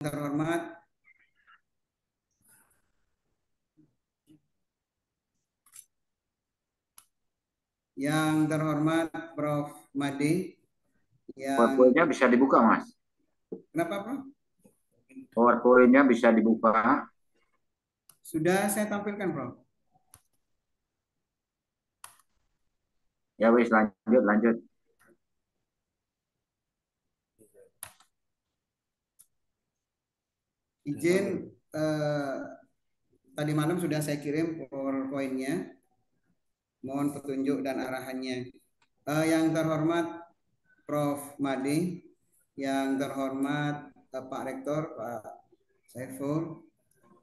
terhormat Prof. Made yang PowerPoint-nya bisa dibuka, Mas. kenapa Prof? PowerPoint-nya bisa dibuka. Sudah saya tampilkan Prof. Ya wis, lanjut, lanjut. Izin tadi malam sudah saya kirim PowerPoint-nya. Mohon petunjuk dan arahannya. Yang terhormat Prof. Made, yang terhormat Pak Rektor Pak Saiful,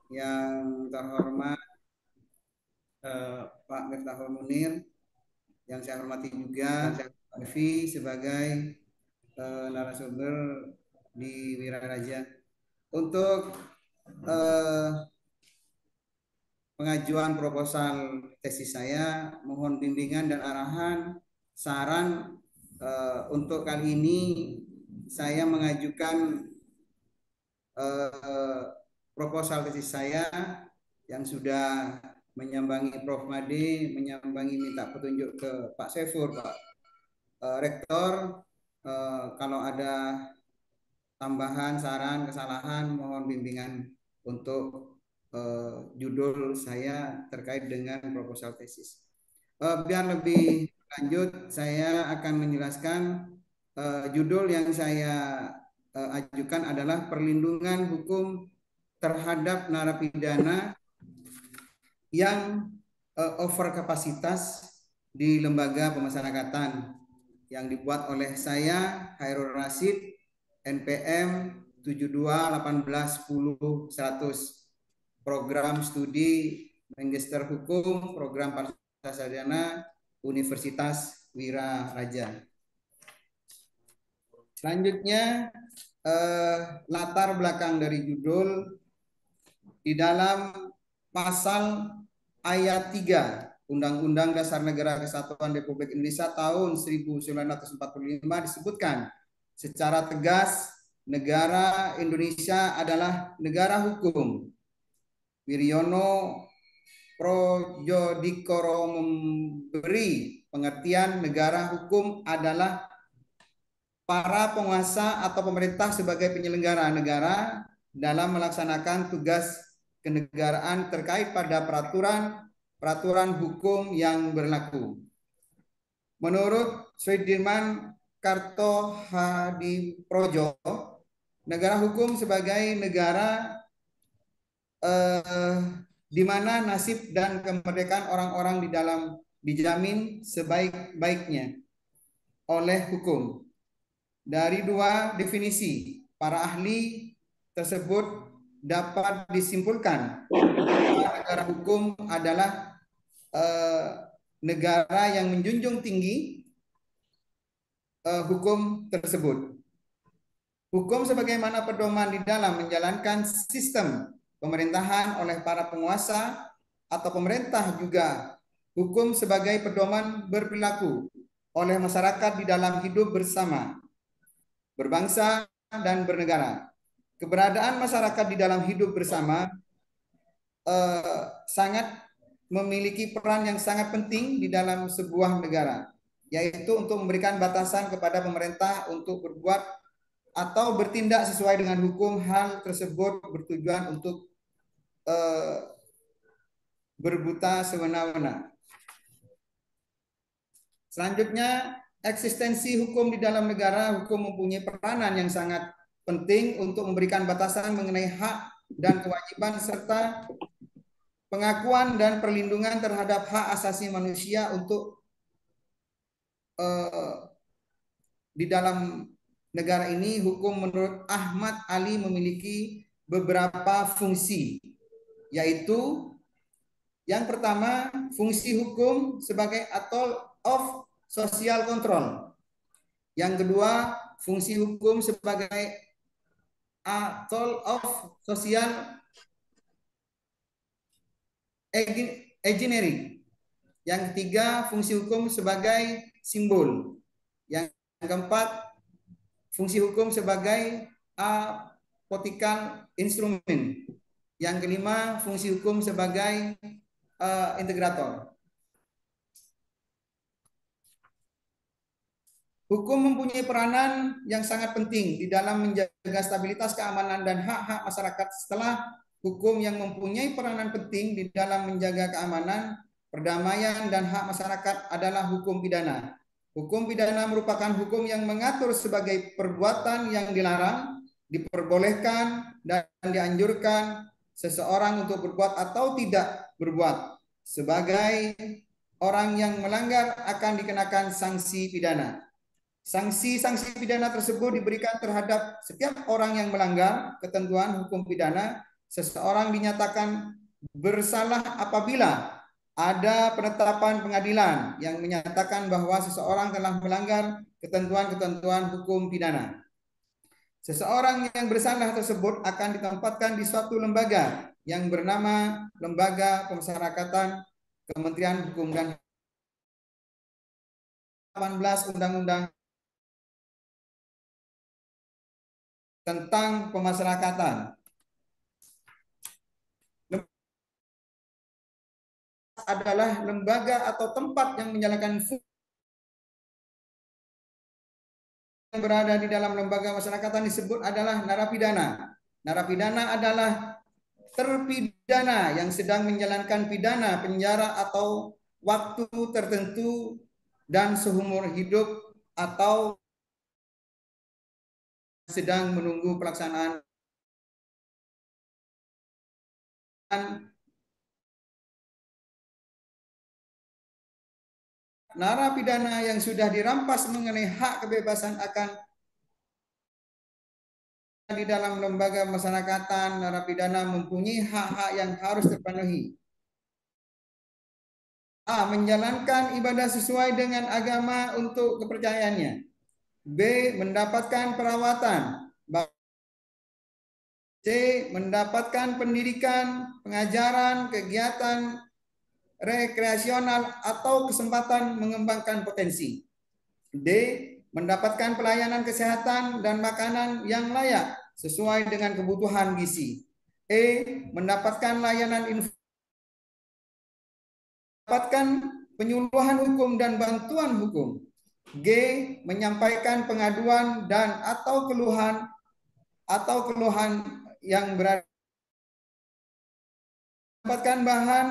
yang terhormat Pak Miftahul Munir, yang saya hormati juga Pak Devi sebagai narasumber di Wiraraja. Untuk pengajuan proposal tesis saya, mohon bimbingan dan arahan, saran untuk kali ini saya mengajukan proposal tesis saya yang sudah menyambangi Prof. Made, menyambangi minta petunjuk ke Pak Saiful, Pak Rektor. Kalau ada tambahan, saran, kesalahan, mohon bimbingan untuk judul saya terkait dengan proposal tesis. Biar lebih lanjut, saya akan menjelaskan judul yang saya ajukan adalah perlindungan hukum terhadap narapidana yang over kapasitas di lembaga pemasyarakatan yang dibuat oleh saya Hairul Rasid NPM 721810 program studi Magister Hukum program Sarjana Universitas Wiraraja. Selanjutnya latar belakang dari judul di dalam pasal ayat 3 Undang-Undang Dasar Negara Kesatuan Republik Indonesia tahun 1945 disebutkan secara tegas negara Indonesia adalah negara hukum. Wiryono Projodikoro memberi pengertian negara hukum adalah para penguasa atau pemerintah sebagai penyelenggara negara dalam melaksanakan tugas kenegaraan terkait pada peraturan hukum yang berlaku. Menurut Sudirman Kartohadiprodjo, negara hukum sebagai negara di mana nasib dan kemerdekaan orang-orang di dalam dijamin sebaik-baiknya oleh hukum. Dari dua definisi para ahli tersebut dapat disimpulkan bahwa negara hukum adalah negara yang menjunjung tinggi hukum tersebut. Hukum sebagaimana pedoman di dalam menjalankan sistem pemerintahan oleh para penguasa atau pemerintah juga hukum sebagai pedoman berperilaku oleh masyarakat di dalam hidup bersama, berbangsa dan bernegara. Keberadaan masyarakat di dalam hidup bersama sangat memiliki peran yang sangat penting di dalam sebuah negara, yaitu untuk memberikan batasan kepada pemerintah untuk berbuat atau bertindak sesuai dengan hukum. Hal tersebut bertujuan untuk berbuta semena-mena. Selanjutnya, eksistensi hukum di dalam negara, hukum mempunyai peranan yang sangat penting untuk memberikan batasan mengenai hak dan kewajiban serta pengakuan dan perlindungan terhadap hak asasi manusia untuk di dalam negara ini. Hukum menurut Ahmad Ali memiliki beberapa fungsi, yaitu yang pertama, fungsi hukum sebagai tool of social control. Yang kedua, fungsi hukum sebagai tool of social engineering. Yang ketiga, fungsi hukum sebagai simbol. Yang keempat, fungsi hukum sebagai politikal instrumen. Yang kelima, fungsi hukum sebagai integrator. Hukum mempunyai peranan yang sangat penting di dalam menjaga stabilitas, keamanan, dan hak-hak masyarakat. Setelah hukum yang mempunyai peranan penting di dalam menjaga keamanan, perdamaian, dan hak masyarakat adalah hukum pidana. Hukum pidana merupakan hukum yang mengatur sebagai perbuatan yang dilarang, diperbolehkan, dan dianjurkan seseorang untuk berbuat atau tidak berbuat. Sebagai orang yang melanggar akan dikenakan sanksi pidana. Sanksi-sanksi pidana tersebut diberikan terhadap setiap orang yang melanggar ketentuan hukum pidana. Seseorang dinyatakan bersalah apabila ada penetapan pengadilan yang menyatakan bahwa seseorang telah melanggar ketentuan-ketentuan hukum pidana. Seseorang yang bersalah tersebut akan ditempatkan di suatu lembaga yang bernama Lembaga Pemasyarakatan Kementerian Hukum dan 18 Undang-Undang tentang pemasyarakatan. Adalah lembaga atau tempat yang menjalankan fungsi yang berada di dalam lembaga pemasyarakatan disebut adalah narapidana. Narapidana adalah terpidana yang sedang menjalankan pidana penjara atau waktu tertentu dan seumur hidup atau sedang menunggu pelaksanaan narapidana yang sudah dirampas mengenai hak kebebasan akan di dalam lembaga pemasyarakatan. Narapidana mempunyai hak-hak yang harus terpenuhi. A. Menjalankan ibadah sesuai dengan agama untuk kepercayaannya. B. Mendapatkan perawatan. C. Mendapatkan pendidikan, pengajaran, kegiatan rekreasional atau kesempatan mengembangkan potensi. D. Mendapatkan pelayanan kesehatan dan makanan yang layak sesuai dengan kebutuhan gizi. E. Mendapatkan layanan mendapatkan penyuluhan hukum dan bantuan hukum. G. Menyampaikan pengaduan dan atau keluhan yang berada mendapatkan bahan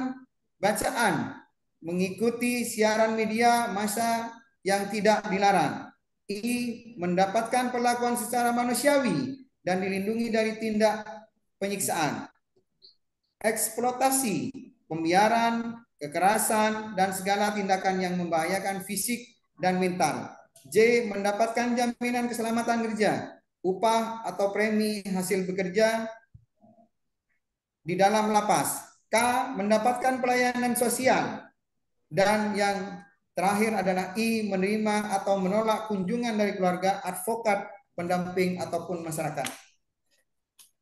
bacaan, mengikuti siaran media massa yang tidak dilarang. I. Mendapatkan perlakuan secara manusiawi dan dilindungi dari tindak penyiksaan, eksploitasi, pembiaran, kekerasan, dan segala tindakan yang membahayakan fisik dan mental. J. Mendapatkan jaminan keselamatan kerja, upah atau premi hasil bekerja di dalam lapas. K. Mendapatkan pelayanan sosial. Dan yang terakhir adalah I. Menerima atau menolak kunjungan dari keluarga, advokat, pendamping, ataupun masyarakat.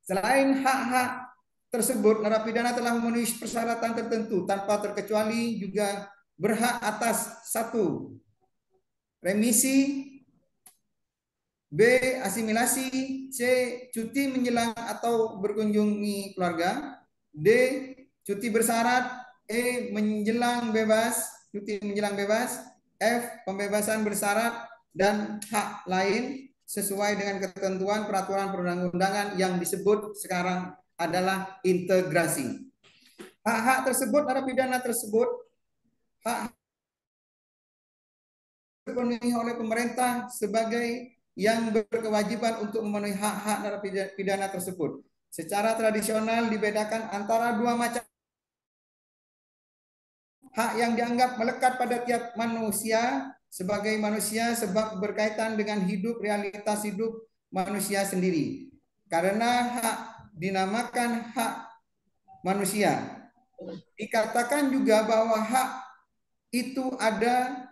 Selain hak-hak tersebut, narapidana telah memenuhi persyaratan tertentu tanpa terkecuali juga berhak atas 1. Remisi, B. Asimilasi, C. Cuti menjelang atau berkunjungi keluarga, D. Cuti bersyarat, E. Menjelang bebas, cuti menjelang bebas, F. Pembebasan bersyarat, dan hak lain sesuai dengan ketentuan peraturan perundang-undangan yang disebut sekarang adalah integrasi. Hak-hak tersebut, narapidana tersebut, hak dipenuhi oleh pemerintah sebagai yang berkewajiban untuk memenuhi hak-hak narapidana tersebut. Secara tradisional dibedakan antara dua macam hak yang dianggap melekat pada tiap manusia sebagai manusia sebab berkaitan dengan realitas hidup manusia sendiri. Karena hak dinamakan hak manusia. Dikatakan juga bahwa hak itu ada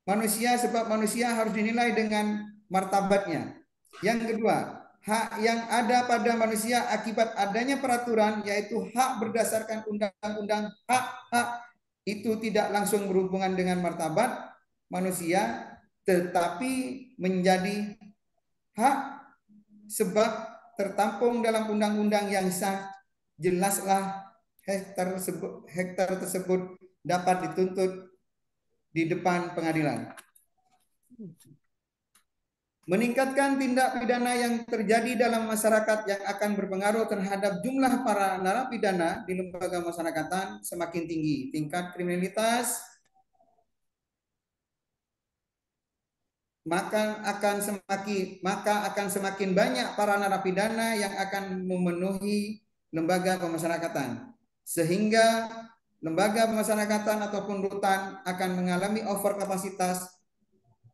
manusia sebab manusia harus dinilai dengan martabatnya. Yang kedua, hak yang ada pada manusia akibat adanya peraturan yaitu hak berdasarkan undang-undang. Hak itu tidak langsung berhubungan dengan martabat manusia tetapi menjadi hak sebab tertampung dalam undang-undang yang sah, jelaslah hektar tersebut dapat dituntut di depan pengadilan. Meningkatkan tindak pidana yang terjadi dalam masyarakat yang akan berpengaruh terhadap jumlah para narapidana di lembaga masyarakatan semakin tinggi. Tingkat kriminalitas maka akan semakin banyak para narapidana yang akan memenuhi lembaga pemasyarakatan, sehingga lembaga pemasyarakatan ataupun rutan akan mengalami over kapasitas.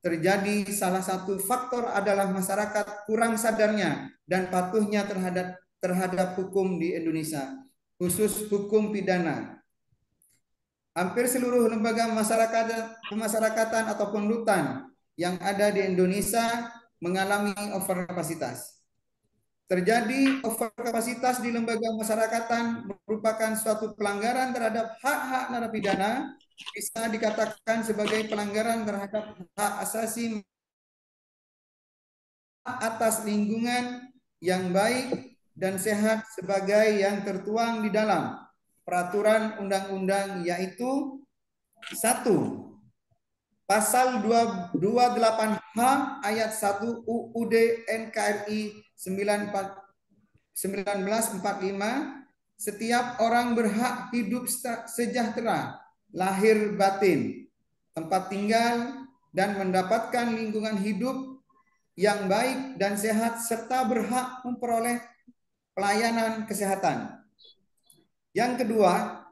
Terjadi salah satu faktor adalah masyarakat kurang sadarnya dan patuhnya terhadap hukum di Indonesia, khusus hukum pidana. Hampir seluruh lembaga pemasyarakatan ataupun rutan yang ada di Indonesia mengalami over kapasitas. Terjadi over kapasitas di lembaga masyarakatan merupakan suatu pelanggaran terhadap hak-hak narapidana, bisa dikatakan sebagai pelanggaran terhadap hak asasi atas lingkungan yang baik dan sehat sebagai yang tertuang di dalam peraturan undang-undang, yaitu 1. Pasal 28H ayat 1 UUD NKRI 1945, setiap orang berhak hidup sejahtera, lahir batin, tempat tinggal, dan mendapatkan lingkungan hidup yang baik dan sehat, serta berhak memperoleh pelayanan kesehatan. Yang kedua,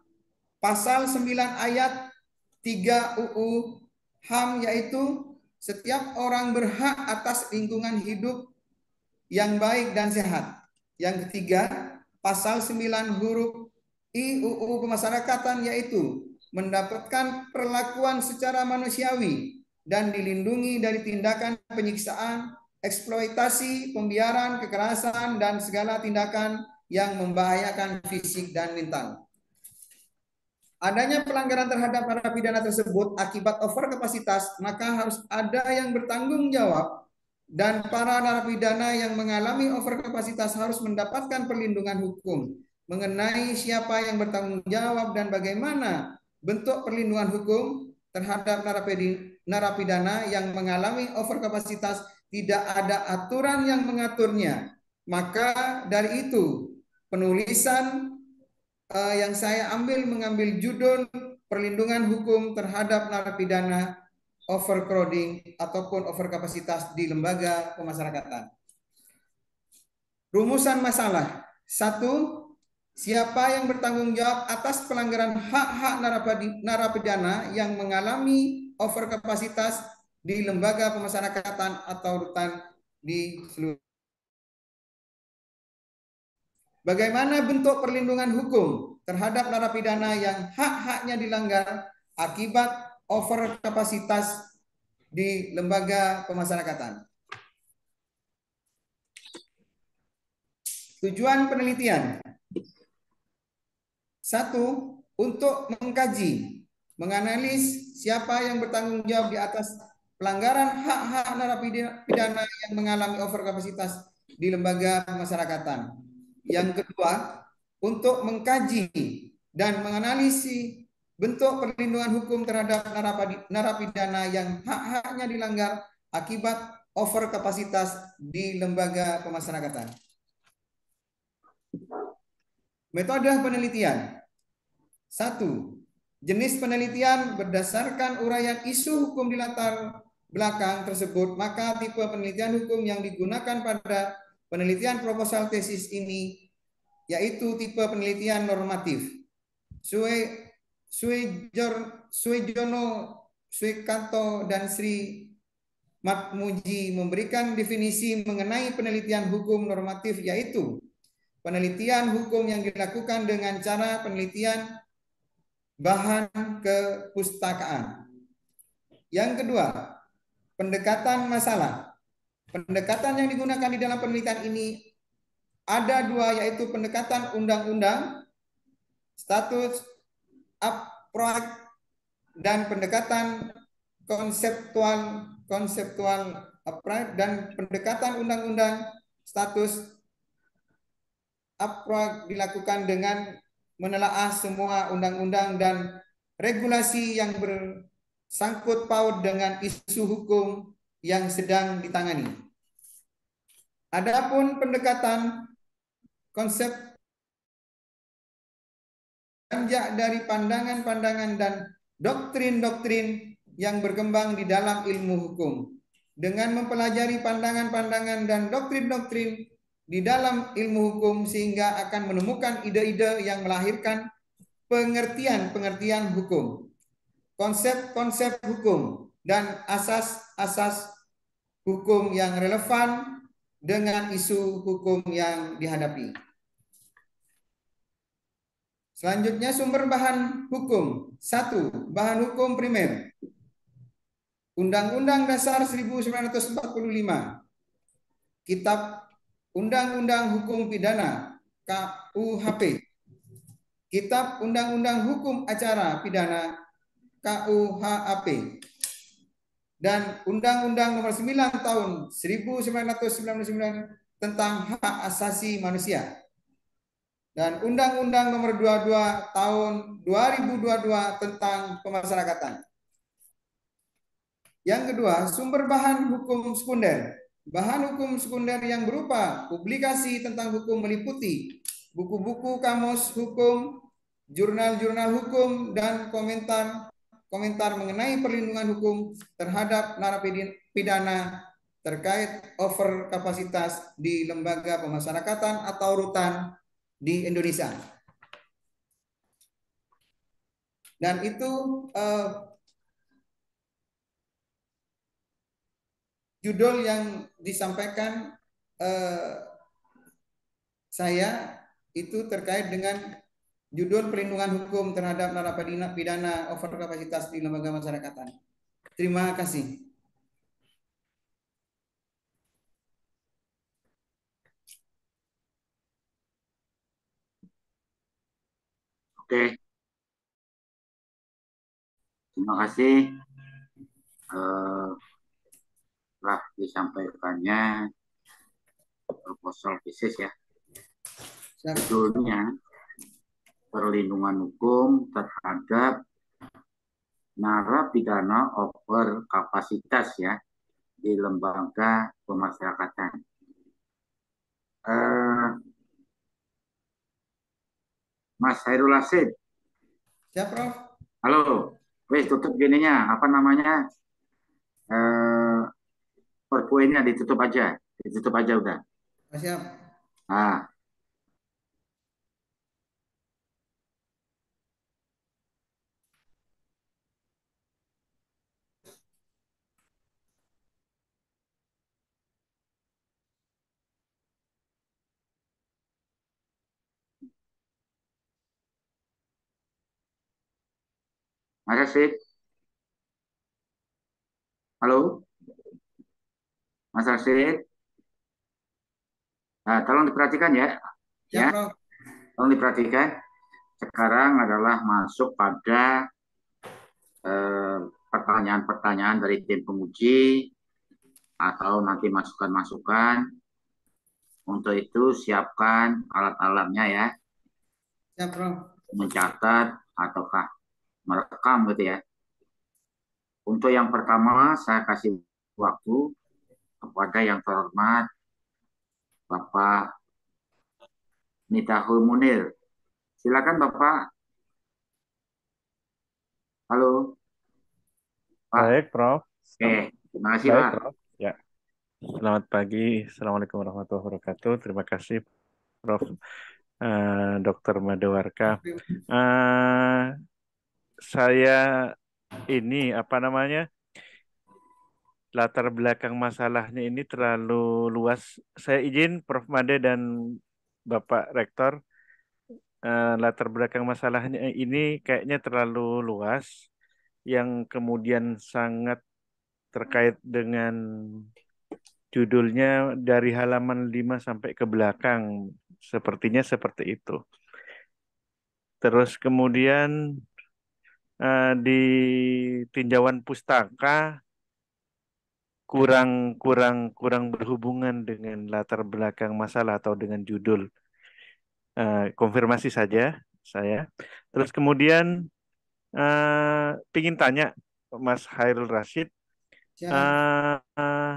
pasal 9 ayat 3 UU HAM, yaitu setiap orang berhak atas lingkungan hidup yang baik dan sehat. Yang ketiga, pasal 9 huruf I UU Pemasyarakatan, yaitu mendapatkan perlakuan secara manusiawi dan dilindungi dari tindakan penyiksaan, eksploitasi, pembiaran, kekerasan, dan segala tindakan yang membahayakan fisik dan mental. Adanya pelanggaran terhadap narapidana tersebut akibat over kapasitas, maka harus ada yang bertanggung jawab, dan para narapidana yang mengalami over kapasitas harus mendapatkan perlindungan hukum. Mengenai siapa yang bertanggung jawab dan bagaimana bentuk perlindungan hukum terhadap narapidana yang mengalami over kapasitas, tidak ada aturan yang mengaturnya. Maka dari itu, penulisan yang saya mengambil judul perlindungan hukum terhadap narapidana overcrowding ataupun overkapasitas di lembaga pemasyarakatan. Rumusan masalah. 1. Siapa yang bertanggung jawab atas pelanggaran hak-hak narapidana yang mengalami overkapasitas di lembaga pemasyarakatan atau rutan di seluruh. Bagaimana bentuk perlindungan hukum terhadap narapidana yang hak-haknya dilanggar akibat over kapasitas di lembaga pemasyarakatan? Tujuan penelitian. 1. Untuk mengkaji, menganalisis siapa yang bertanggung jawab di atas pelanggaran hak-hak narapidana yang mengalami over kapasitas di lembaga pemasyarakatan. Yang kedua, untuk mengkaji dan menganalisis bentuk perlindungan hukum terhadap narapidana yang hak-haknya dilanggar akibat over kapasitas di lembaga pemasyarakatan. Metode penelitian. 1. Jenis penelitian berdasarkan uraian isu hukum di latar belakang tersebut, maka tipe penelitian hukum yang digunakan pada penelitian proposal tesis ini yaitu tipe penelitian normatif. Suejono, Suekanto, dan Sri Matmuji memberikan definisi mengenai penelitian hukum normatif, yaitu penelitian hukum yang dilakukan dengan cara penelitian bahan kepustakaan. Yang kedua, pendekatan masalah. Pendekatan yang digunakan di dalam penelitian ini ada dua, yaitu pendekatan undang-undang, status upright, dan pendekatan konseptual upright, dan pendekatan undang-undang, status dilakukan dengan menelaah semua undang-undang dan regulasi yang bersangkut paut dengan isu hukum yang sedang ditangani. Adapun pendekatan konsep beranjak dari pandangan-pandangan dan doktrin-doktrin yang berkembang di dalam ilmu hukum. Dengan mempelajari pandangan-pandangan dan doktrin-doktrin di dalam ilmu hukum sehingga akan menemukan ide-ide yang melahirkan pengertian-pengertian hukum, konsep-konsep hukum, dan asas-asas hukum yang relevan dengan isu hukum yang dihadapi. Selanjutnya sumber bahan hukum. 1. Bahan hukum primer. Undang-Undang Dasar 1945. Kitab Undang-Undang Hukum Pidana KUHP. Kitab Undang-Undang Hukum Acara Pidana KUHAP. Dan Undang-Undang Nomor 9 Tahun 1999 tentang Hak Asasi Manusia. Dan Undang-Undang Nomor 22 Tahun 2022 tentang Pemasyarakatan. Yang kedua, sumber bahan hukum sekunder. Bahan hukum sekunder yang berupa publikasi tentang hukum meliputi buku-buku kamus hukum, jurnal-jurnal hukum, dan komentar mengenai perlindungan hukum terhadap narapidana terkait over kapasitas di lembaga pemasyarakatan atau rutan di Indonesia. Dan itu judul yang disampaikan saya itu terkait dengan judul perlindungan hukum terhadap narapidana over kapasitas di lembaga masyarakatan. Terima kasih. Oke, terima kasih telah disampaikannya proposal tesis ya. Judulnya perlindungan hukum terhadap narapidana over kapasitas ya di lembaga pemasyarakatan. Mas Hairul Asid. Siap, Prof. Halo, wes tutup gininya, apa namanya? PowerPoint-nya ditutup aja udah. Siap. Nah, Mas Asid. Halo, Mas Asid. Nah, tolong diperhatikan ya. Siap, Ya, Prof. tolong diperhatikan. Sekarang adalah masuk pada pertanyaan-pertanyaan dari tim penguji atau nanti masukan-masukan. Untuk itu siapkan alat-alatnya ya, Siap, Prof. mencatat ataukah merekam gitu ya. Untuk yang pertama saya kasih waktu kepada yang terhormat Bapak Mitahul Munir. Silakan Bapak. Halo Pak. Baik, Prof. Oke, terima kasih Baik, Pak. Prof. Ya, selamat pagi. Assalamualaikum warahmatullahi wabarakatuh. Terima kasih, Prof. Dr. Madewarka. Saya ini apa namanya? Latar belakang masalahnya ini terlalu luas. Saya izin Prof. Made dan Bapak Rektor, latar belakang masalahnya ini kayaknya terlalu luas, yang kemudian sangat terkait dengan judulnya dari halaman 5 sampai ke belakang. Sepertinya seperti itu. Terus kemudian di tinjauan pustaka kurang berhubungan dengan latar belakang masalah atau dengan judul. konfirmasi saja saya. Terus kemudian pingin tanya Mas Hairul Rashid, Siap. eh,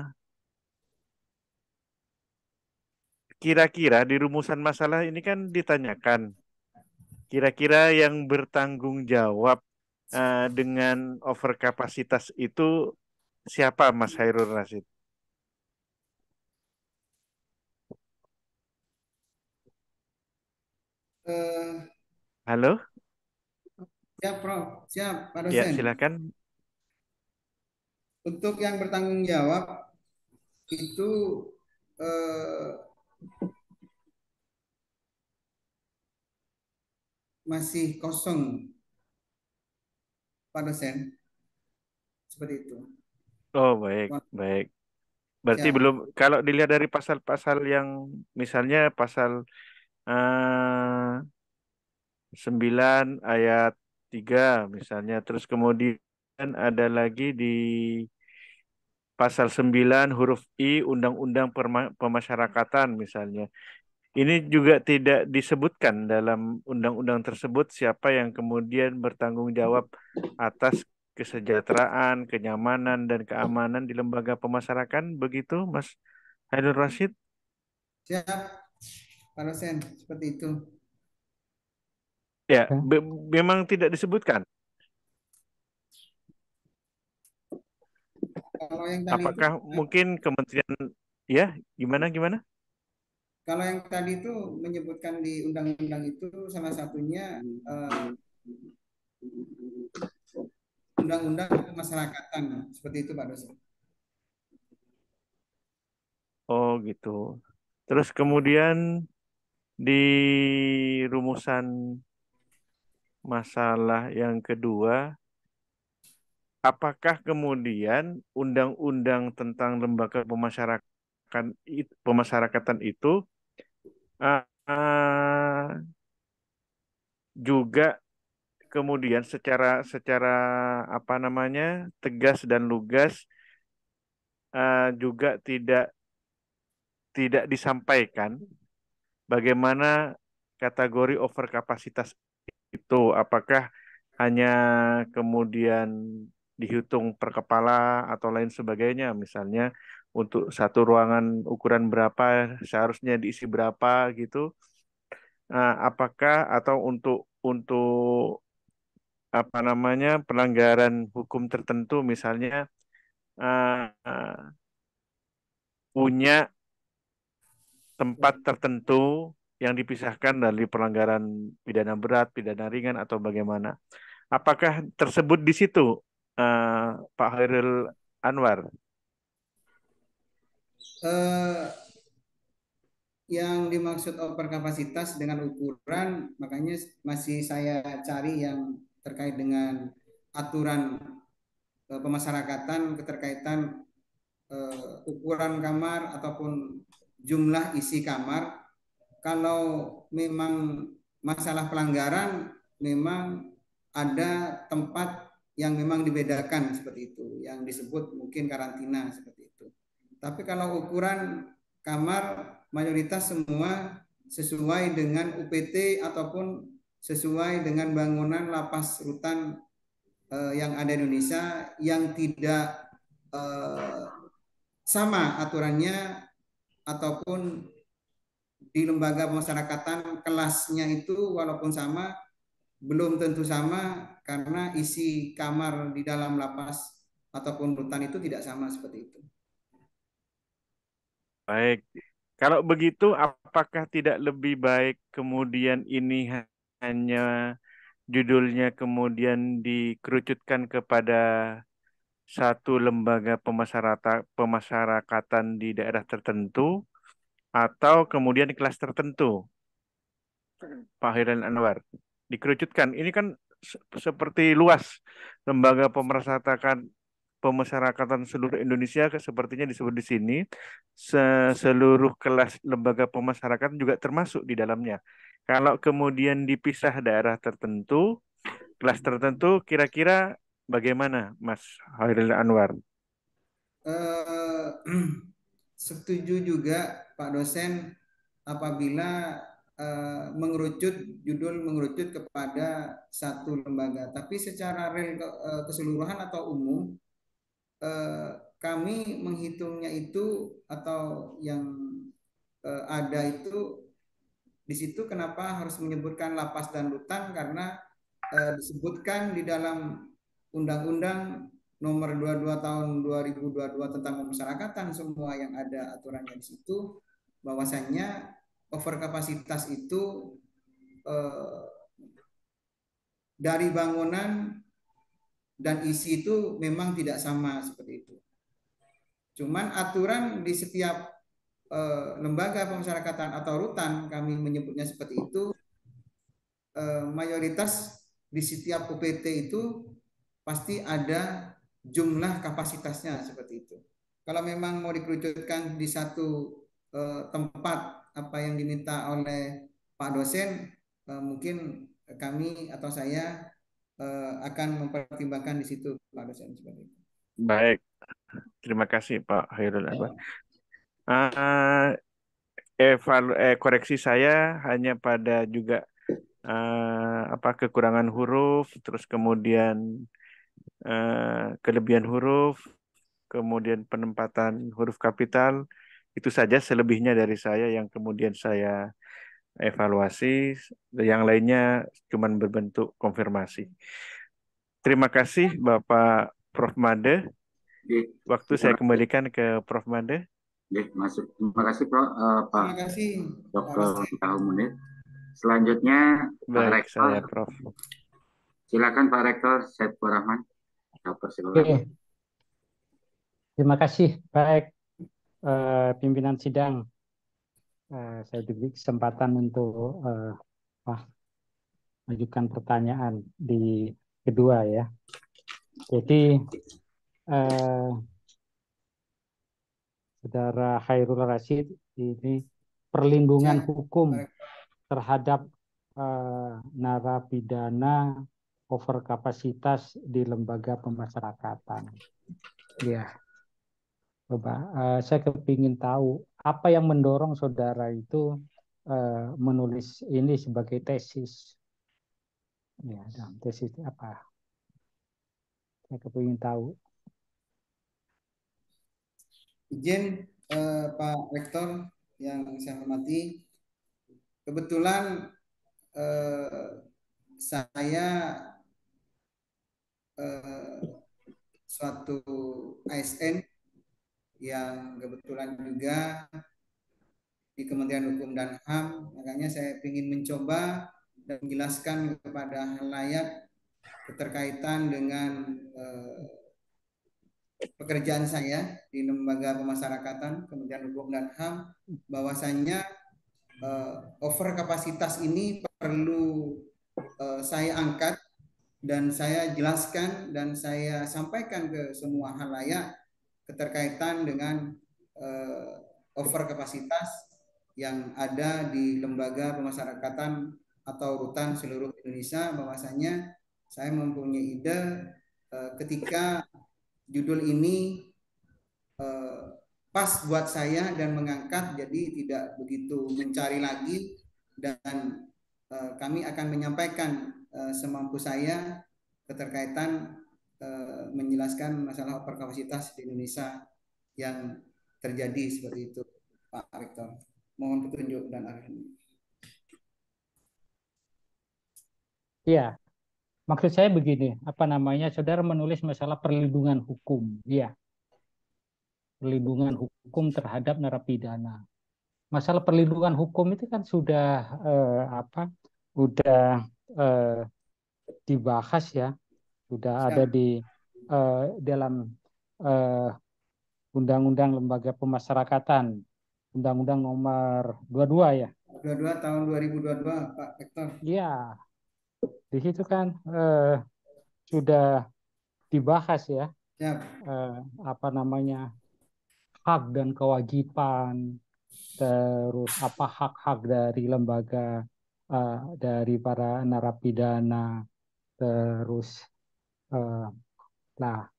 kira-kira di rumusan masalah ini kan ditanyakan, kira-kira yang bertanggung jawab dengan overkapasitas itu siapa, Mas Hairul Rashid? Eh, Halo? Siap, Prof. Siap, Pak Ya, dosen. silakan. Untuk yang bertanggung jawab itu eh, masih kosong, Pak dosen. Seperti itu. Oh, baik, baik. Berarti belum, Siap. kalau dilihat dari pasal-pasal yang misalnya pasal eh, 9 ayat 3 misalnya, terus kemudian ada lagi di pasal 9 huruf I Undang-Undang Pemasyarakatan misalnya. Ini juga tidak disebutkan dalam undang-undang tersebut siapa yang kemudian bertanggung jawab atas kesejahteraan, kenyamanan, dan keamanan di lembaga pemasyarakatan. Begitu, Mas Haidar Rashid? Siap, Pak dosen. Seperti itu. Ya, memang tidak disebutkan. Kalau yang tadi itu, Apakah mungkin kementerian, ya, gimana, gimana? kalau yang tadi itu menyebutkan di undang-undang itu salah satunya eh, undang-undang pemasyarakatan. Seperti itu, Pak dosen. Oh, gitu. Terus kemudian di rumusan masalah yang kedua, apakah kemudian undang-undang tentang lembaga pemasyarakatan itu uh, uh, juga kemudian secara secara apa namanya tegas dan lugas juga tidak tidak disampaikan bagaimana kategori overkapasitas itu, apakah hanya kemudian dihitung per kepala atau lain sebagainya, misalnya untuk satu ruangan ukuran berapa seharusnya diisi berapa gitu. Apakah atau untuk apa namanya pelanggaran hukum tertentu, misalnya uh, uh, punya tempat tertentu yang dipisahkan dari pelanggaran pidana berat, pidana ringan atau bagaimana? Apakah tersebut di situ, Pak Hairil Anwar? Eh, yang dimaksud overkapasitas dengan ukuran, makanya masih saya cari yang terkait dengan aturan pemasyarakatan keterkaitan ukuran kamar ataupun jumlah isi kamar. Kalau memang masalah pelanggaran, memang ada tempat yang memang dibedakan seperti itu, yang disebut mungkin karantina seperti itu. Tapi kalau ukuran kamar mayoritas semua sesuai dengan UPT ataupun sesuai dengan bangunan lapas rutan yang ada di Indonesia, yang tidak eh, sama aturannya ataupun di lembaga pemasyarakatan kelasnya itu walaupun sama belum tentu sama karena isi kamar di dalam lapas ataupun rutan itu tidak sama seperti itu. Baik. Kalau begitu, apakah tidak lebih baik kemudian ini hanya judulnya kemudian dikerucutkan kepada satu lembaga pemasyarakatan di daerah tertentu atau kemudian di kelas tertentu, Pak Hairil Anwar? Dikerucutkan. Ini kan seperti luas lembaga pemasyarakatan seluruh Indonesia sepertinya disebut di sini. Seluruh kelas lembaga pemasyarakatan juga termasuk di dalamnya. Kalau kemudian dipisah daerah tertentu, kelas tertentu, kira-kira bagaimana, Mas Hairil Anwar? Eh, Setuju juga Pak dosen apabila judul mengerucut kepada satu lembaga. Tapi secara keseluruhan atau umum, kami menghitungnya itu atau yang ada itu di situ kenapa harus menyebutkan lapas dan rutan karena disebutkan di dalam Undang-Undang Nomor 22 Tahun 2022 tentang pemasyarakatan, semua yang ada aturannya di situ, bahwasannya overkapasitas itu dari bangunan dan isi itu memang tidak sama seperti itu. Cuman aturan di setiap lembaga pemasyarakatan atau rutan, kami menyebutnya seperti itu, mayoritas di setiap UPT itu pasti ada jumlah kapasitasnya seperti itu. Kalau memang mau dikerucutkan di satu tempat apa yang diminta oleh Pak dosen, mungkin kami atau saya akan mempertimbangkan di situ Pak dosen seperti itu. Baik, terima kasih Pak Hairul Anwar. Koreksi saya hanya pada juga kekurangan huruf, terus kemudian kelebihan huruf, kemudian penempatan huruf kapital, itu saja selebihnya dari saya yang kemudian saya evaluasi, yang lainnya cuma berbentuk konfirmasi. Terima kasih Bapak Prof. Made. Waktu saya kembalikan ke Prof. Made. Masuk. Terima kasih Pak Terima kasih Dr. Tahu Munir. Selanjutnya Pak Baik, Rektor. saya Prof. Silakan Pak Rektor Saiful Rahman. Oke. Terima kasih. Baik, pimpinan sidang. Saya diberi kesempatan untuk mengajukan pertanyaan di kedua ya. Jadi Saudara Khairul Rashid, ini perlindungan hukum terhadap narapidana overkapasitas di lembaga pemasyarakatan. Ya, coba saya kepingin tahu apa yang mendorong saudara itu menulis ini sebagai tesis. Ya, dalam tesis apa? Saya kepingin tahu. Izin Pak Rektor yang saya hormati, kebetulan saya suatu ASN yang kebetulan juga di Kementerian Hukum dan HAM, makanya saya ingin mencoba dan menjelaskan kepada halayak keterkaitan dengan pekerjaan saya di lembaga pemasyarakatan Kementerian Hukum dan HAM, bahwasannya over kapasitas ini perlu saya angkat dan saya jelaskan dan saya sampaikan ke semua halayak keterkaitan dengan over kapasitas yang ada di lembaga pemasyarakatan atau rutan seluruh Indonesia, bahwasanya saya mempunyai ide ketika judul ini pas buat saya dan mengangkat, jadi tidak begitu mencari lagi, dan kami akan menyampaikan semampu saya keterkaitan menjelaskan masalah overkapasitas di Indonesia yang terjadi seperti itu, Pak Rektor. Mohon petunjuk dan arahan. Iya, maksud saya begini, saudara menulis masalah perlindungan hukum, ya, perlindungan hukum terhadap narapidana. Masalah perlindungan hukum itu kan sudah dibahas ya, sudah ada di dalam Undang-Undang Lembaga Pemasyarakatan, Undang-Undang Nomor 22 ya. 22 tahun 2022, Pak Rektor. Iya, di situ kan sudah dibahas ya, hak dan kewajiban, terus apa hak-hak dari lembaga, dari para narapidana, terus nah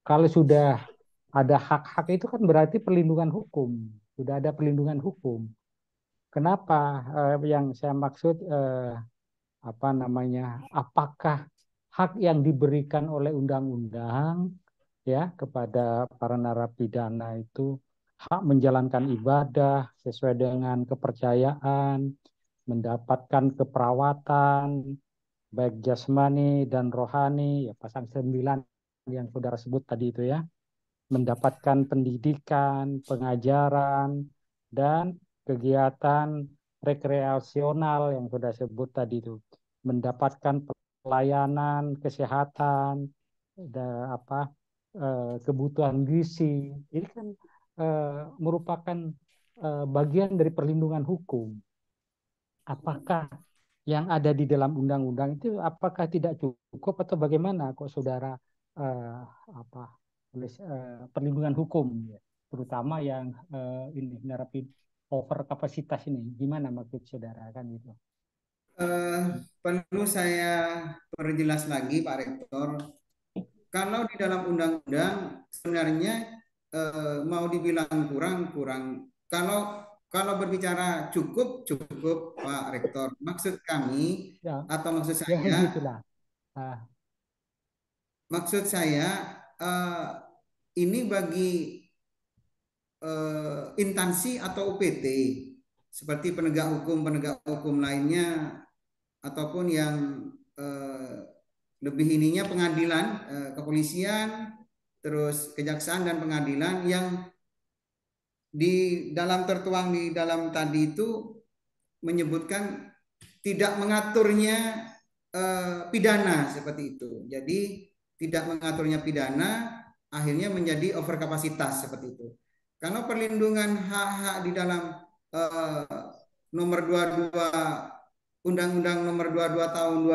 kalau sudah ada hak-hak itu kan berarti perlindungan hukum, sudah ada perlindungan hukum. Kenapa? Yang saya maksud apa namanya? Apakah hak yang diberikan oleh undang-undang ya kepada para narapidana itu hak menjalankan ibadah sesuai dengan kepercayaan, mendapatkan keperawatan baik jasmani dan rohani, ya pasal 9 yang saudara sebut tadi itu ya, mendapatkan pendidikan, pengajaran, dan kegiatan rekreasional yang sudah sebut tadi itu, mendapatkan pelayanan kesehatan, apa kebutuhan gizi. Ini kan merupakan bagian dari perlindungan hukum. Apakah yang ada di dalam undang-undang itu apakah tidak cukup atau bagaimana kok saudara eh, apa perlindungan hukum ya, terutama yang ini narapid over kapasitas ini gimana maksud saudara kan gitu. Eh, Perlu saya perjelas lagi Pak Rektor. Kalau di dalam undang-undang sebenarnya mau dibilang kurang. Kalau kalau berbicara cukup Pak Rektor. Maksud kami Ya, atau ya gitulah. Ah, maksud saya ini bagi instansi atau UPT seperti penegak hukum lainnya ataupun yang eh, lebih ininya pengadilan, kepolisian, terus kejaksaan dan pengadilan yang di dalam tertuang di dalam tadi itu menyebutkan tidak mengaturnya pidana seperti itu. Jadi tidak mengaturnya pidana akhirnya menjadi over kapasitas seperti itu. Karena perlindungan hak-hak di dalam eh, nomor 22 Undang-Undang nomor 22 tahun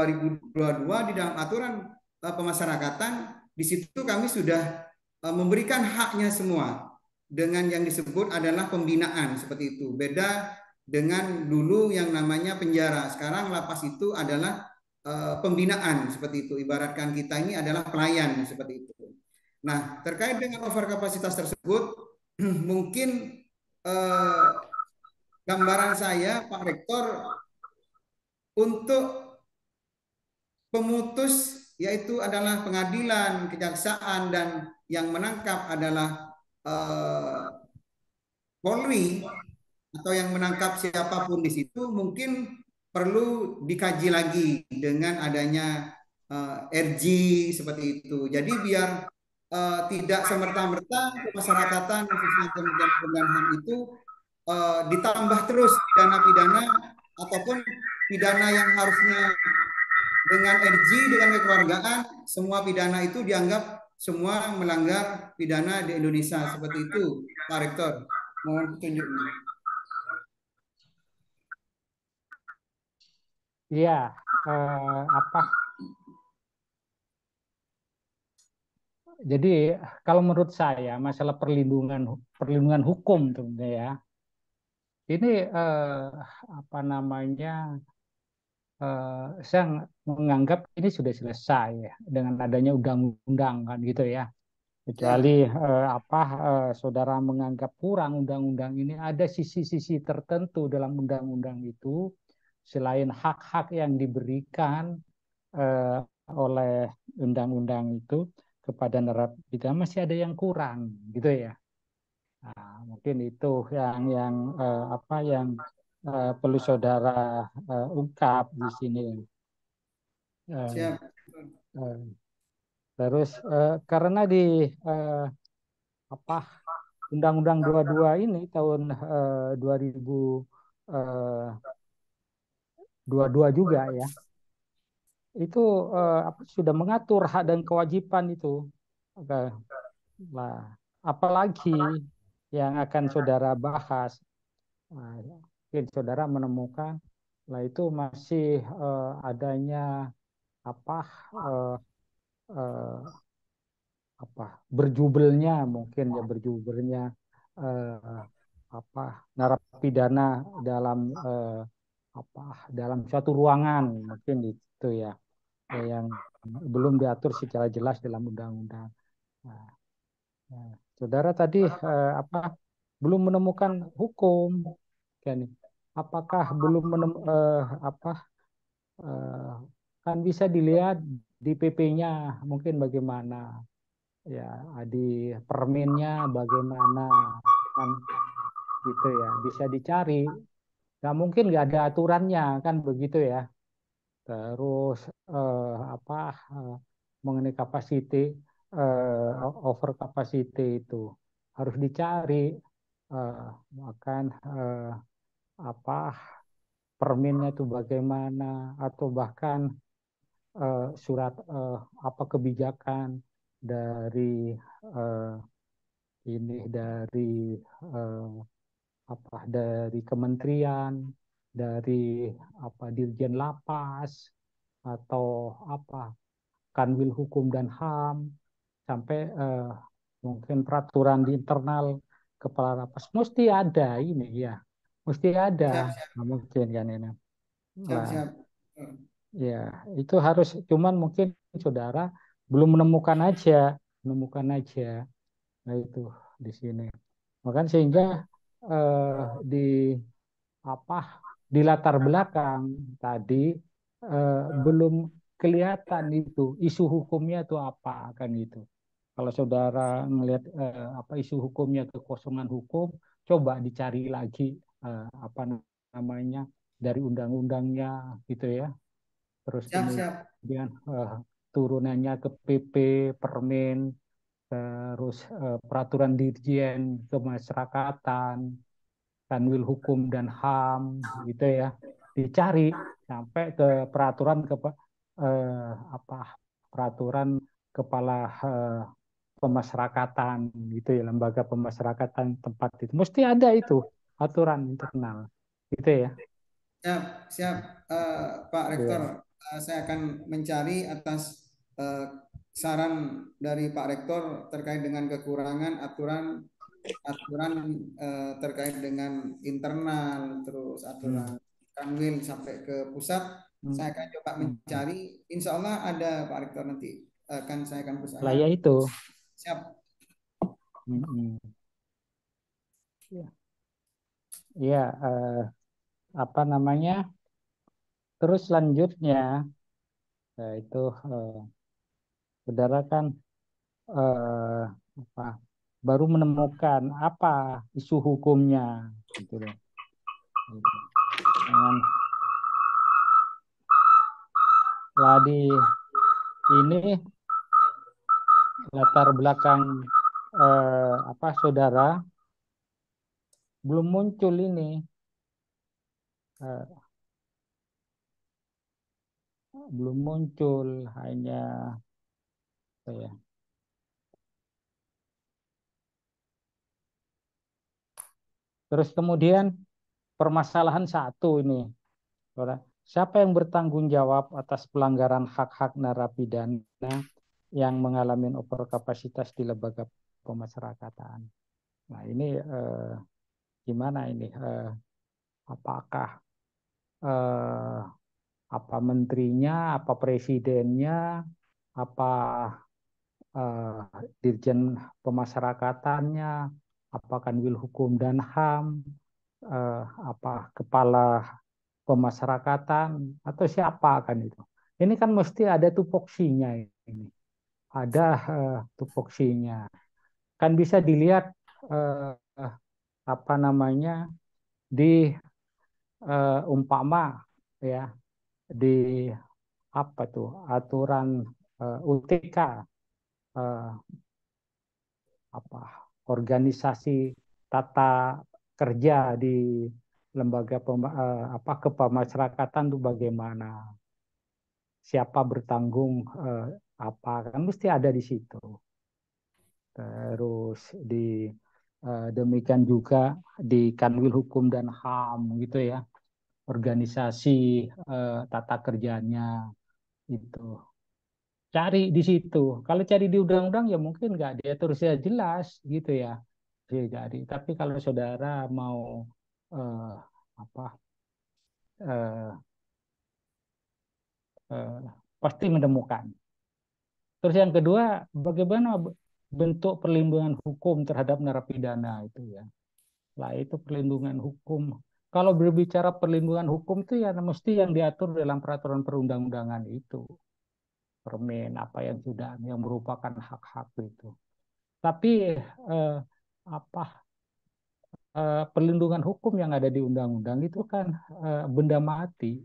2022 di dalam aturan pemasyarakatan di situ kami sudah memberikan haknya semua dengan yang disebut adalah pembinaan seperti itu. Beda dengan dulu yang namanya penjara. Sekarang lapas itu adalah pembinaan seperti itu. Ibaratkan kita ini adalah pelayan seperti itu. Nah, terkait dengan overkapasitas tersebut, mungkin gambaran saya, Pak Rektor, untuk pemutus yaitu adalah pengadilan, kejaksaan dan yang menangkap adalah Polri atau yang menangkap siapapun di situ mungkin perlu dikaji lagi dengan adanya RG seperti itu. Jadi biar tidak semerta-merta kemasyarakatan khususnya Kementerian HAM itu ditambah terus pidana-pidana ataupun pidana yang harusnya dengan RG dengan kekeluargaan semua pidana itu dianggap semua melanggar pidana di Indonesia seperti itu Pak Rektor. Mohon petunjuknya. iya apa jadi kalau menurut saya masalah perlindungan hukum tentunya ya ini apa namanya saya menganggap ini sudah selesai ya dengan adanya undang-undang kan gitu ya. Kecuali Ya, apa saudara menganggap kurang undang-undang ini ada sisi-sisi tertentu dalam undang-undang itu selain hak-hak yang diberikan eh, oleh undang-undang itu kepada narapidana masih ada yang kurang gitu ya. Nah, mungkin itu yang apa yang perlu saudara ungkap di sini. Eh, siap. eh, Terus karena di eh, apa Undang-Undang 22 ini tahun 2022 juga ya itu apa, sudah mengatur hak dan kewajiban itu. Oke. Lah, apalagi yang akan saudara bahas. Nah, mungkin saudara menemukan lah itu masih adanya apa eh, eh, apa berjubelnya mungkin ya berjubelnya eh, apa narapidana dalam apa dalam suatu ruangan mungkin itu ya, ya yang belum diatur secara jelas dalam undang-undang. Nah, nah, saudara tadi apa belum menemukan hukum kan apakah belum eh, kan bisa dilihat di PP-nya mungkin bagaimana, ya, di permennya bagaimana, kan gitu ya, bisa dicari. Nggak mungkin nggak ada aturannya kan begitu ya. Terus apa eh, mengenai kapasiti, over capacity itu harus dicari, eh, bahkan apa permennya itu bagaimana, atau bahkan surat apa kebijakan dari eh, ini dari eh, apa dari kementerian, dari apa Dirjen Lapas, atau apa Kanwil Hukum dan HAM, sampai mungkin peraturan di internal kepala lapas mesti ada ini ya, mesti Siap, ada. siap, Nah, mungkin kan ini. siap, Nah, siap. ya, itu harus, cuman mungkin saudara belum menemukan aja, menemukan aja. Nah, itu di sini. Makanya sehingga eh, di apa di latar belakang tadi belum kelihatan itu isu hukumnya itu apa kan gitu. Kalau saudara melihat apa isu hukumnya, kekosongan hukum, coba dicari lagi apa namanya dari undang-undangnya gitu ya. Terus Siap, siap. kemudian turunannya ke PP, Permen, terus peraturan Dirjen Kemasyarakatan, Kanwil Hukum dan HAM gitu ya. Dicari sampai ke peraturan apa peraturan kepala pemasyarakatan gitu ya, lembaga pemasyarakatan tempat itu. Mesti ada itu aturan internal gitu ya. Siap, siap, Pak Rektor. Iya. Saya akan mencari atas eh, saran dari Pak Rektor terkait dengan kekurangan aturan aturan terkait dengan internal, terus Hmm. aturan kanwil sampai ke pusat. Hmm. Saya akan coba Hmm. mencari. Insya Allah ada Pak Rektor nanti. Akan saya akan berusaha. Lah ya itu. Siap. Hmm. Hmm. Ya, ya apa namanya? Terus selanjutnya itu saudara kan eh, apa baru menemukan apa isu hukumnya gitu loh. Dengan lah di ini latar belakang apa saudara belum muncul ini, eh, belum muncul, hanya apa ya, terus kemudian permasalahan satu ini, saudara, siapa yang bertanggung jawab atas pelanggaran hak-hak narapidana yang mengalami overkapasitas di lembaga pemasyarakatan. Nah ini gimana ini? Apakah eh, apa menterinya, apa presidennya, apa dirjen pemasyarakatannya, apa Kanwil Hukum dan HAM, apa kepala pemasyarakatan, atau siapa kan itu? Ini kan mesti ada tupoksinya ini, ada tupoksinya. Kan bisa dilihat eh, apa namanya di umpama ya di apa tuh aturan UTK, eh, apa organisasi tata kerja di lembaga apa kepemasyarakatan itu bagaimana, siapa bertanggung apa, kan mesti ada di situ. Terus demikian juga di Kanwil Hukum dan HAM gitu ya, organisasi tata kerjanya itu. Cari di situ. Kalau cari di undang-undang ya mungkin nggak diatur secara jelas gitu ya. Dia cari. Tapi kalau saudara mau eh, apa eh, eh, pasti menemukan. Terus yang kedua, bagaimana bentuk perlindungan hukum terhadap narapidana itu ya. Lah itu perlindungan hukum kalau berbicara perlindungan hukum itu ya mesti yang diatur dalam peraturan perundang-undangan itu, permen apa yang sudah yang merupakan hak-hak itu. Tapi eh, apa perlindungan hukum yang ada di undang-undang itu kan benda mati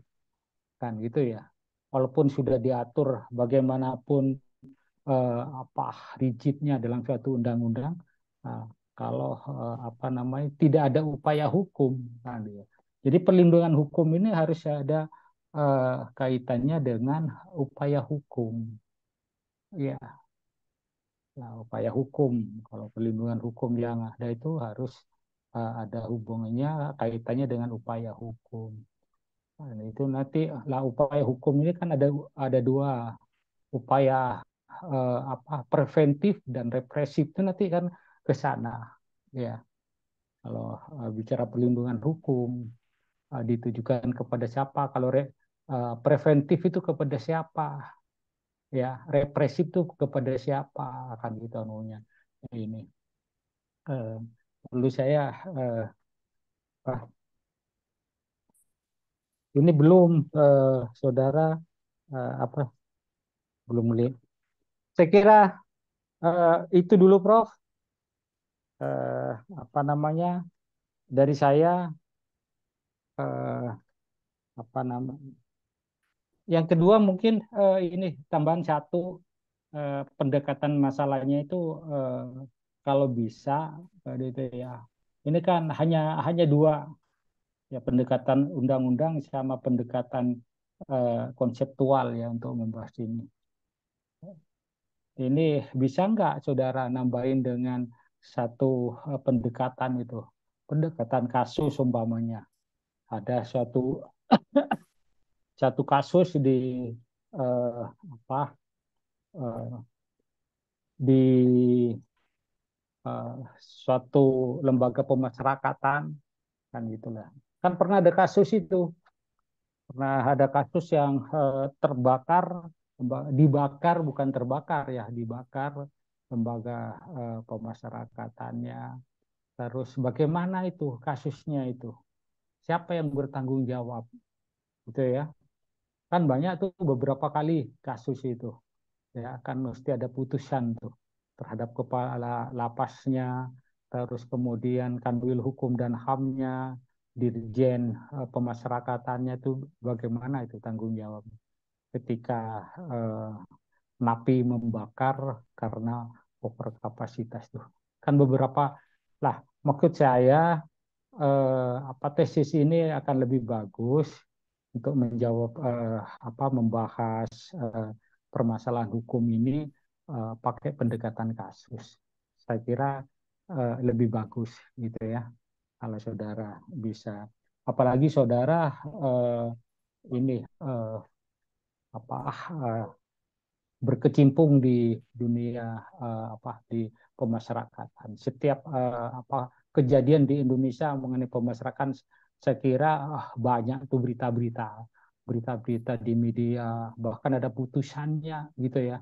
kan gitu ya. Walaupun sudah diatur bagaimanapun apa rigidnya dalam suatu undang-undang, nah, kalau apa namanya tidak ada upaya hukum kan ya. Jadi perlindungan hukum ini harus ada kaitannya dengan upaya hukum. Ya, nah, upaya hukum. Kalau perlindungan hukum yang ada itu harus ada hubungannya kaitannya dengan upaya hukum. Nah, itu nanti lah upaya hukum ini kan ada dua upaya apa preventif dan represif itu nanti kan ke sana ya. Kalau bicara perlindungan hukum ditujukan kepada siapa, kalau preventif itu kepada siapa, ya represif itu kepada siapa akan gitu anunya ini. Dulu saya ah, ini belum saudara apa belum melihat. Saya kira itu dulu Prof. Eh, apa namanya dari saya eh, apa namanya. Yang kedua mungkin ini tambahan satu pendekatan masalahnya itu eh, kalau bisa gitu ya. Ini kan hanya dua ya pendekatan undang-undang sama pendekatan konseptual ya untuk membahas ini. Ini bisa nggak saudara nambahin dengan satu pendekatan itu, pendekatan kasus umpamanya ada satu kasus di eh, apa eh, di eh, suatu lembaga pemasyarakatan kan gitulah. Kan pernah ada kasus itu, pernah ada kasus yang terbakar, dibakar bukan terbakar ya, dibakar lembaga pemasyarakatannya. Terus bagaimana itu kasusnya itu? Siapa yang bertanggung jawab? Gitu ya. Kan banyak tuh beberapa kali kasus itu. Ya kan mesti ada putusan tuh terhadap kepala lapasnya, terus kemudian kanwil hukum dan HAM-nya, dirjen pemasyarakatannya itu bagaimana itu tanggung jawab ketika eh, napi membakar karena over kapasitas tuh kan beberapa lah maksud saya apa tesis ini akan lebih bagus untuk menjawab apa membahas permasalahan hukum ini pakai pendekatan kasus. Saya kira lebih bagus gitu ya kalau saudara bisa. Apalagi saudara ini apa berkecimpung di dunia apa di pemasyarakatan. Setiap apa kejadian di Indonesia mengenai pemasyarakatan, saya kira banyak tuh berita-berita di media, bahkan ada putusannya gitu ya.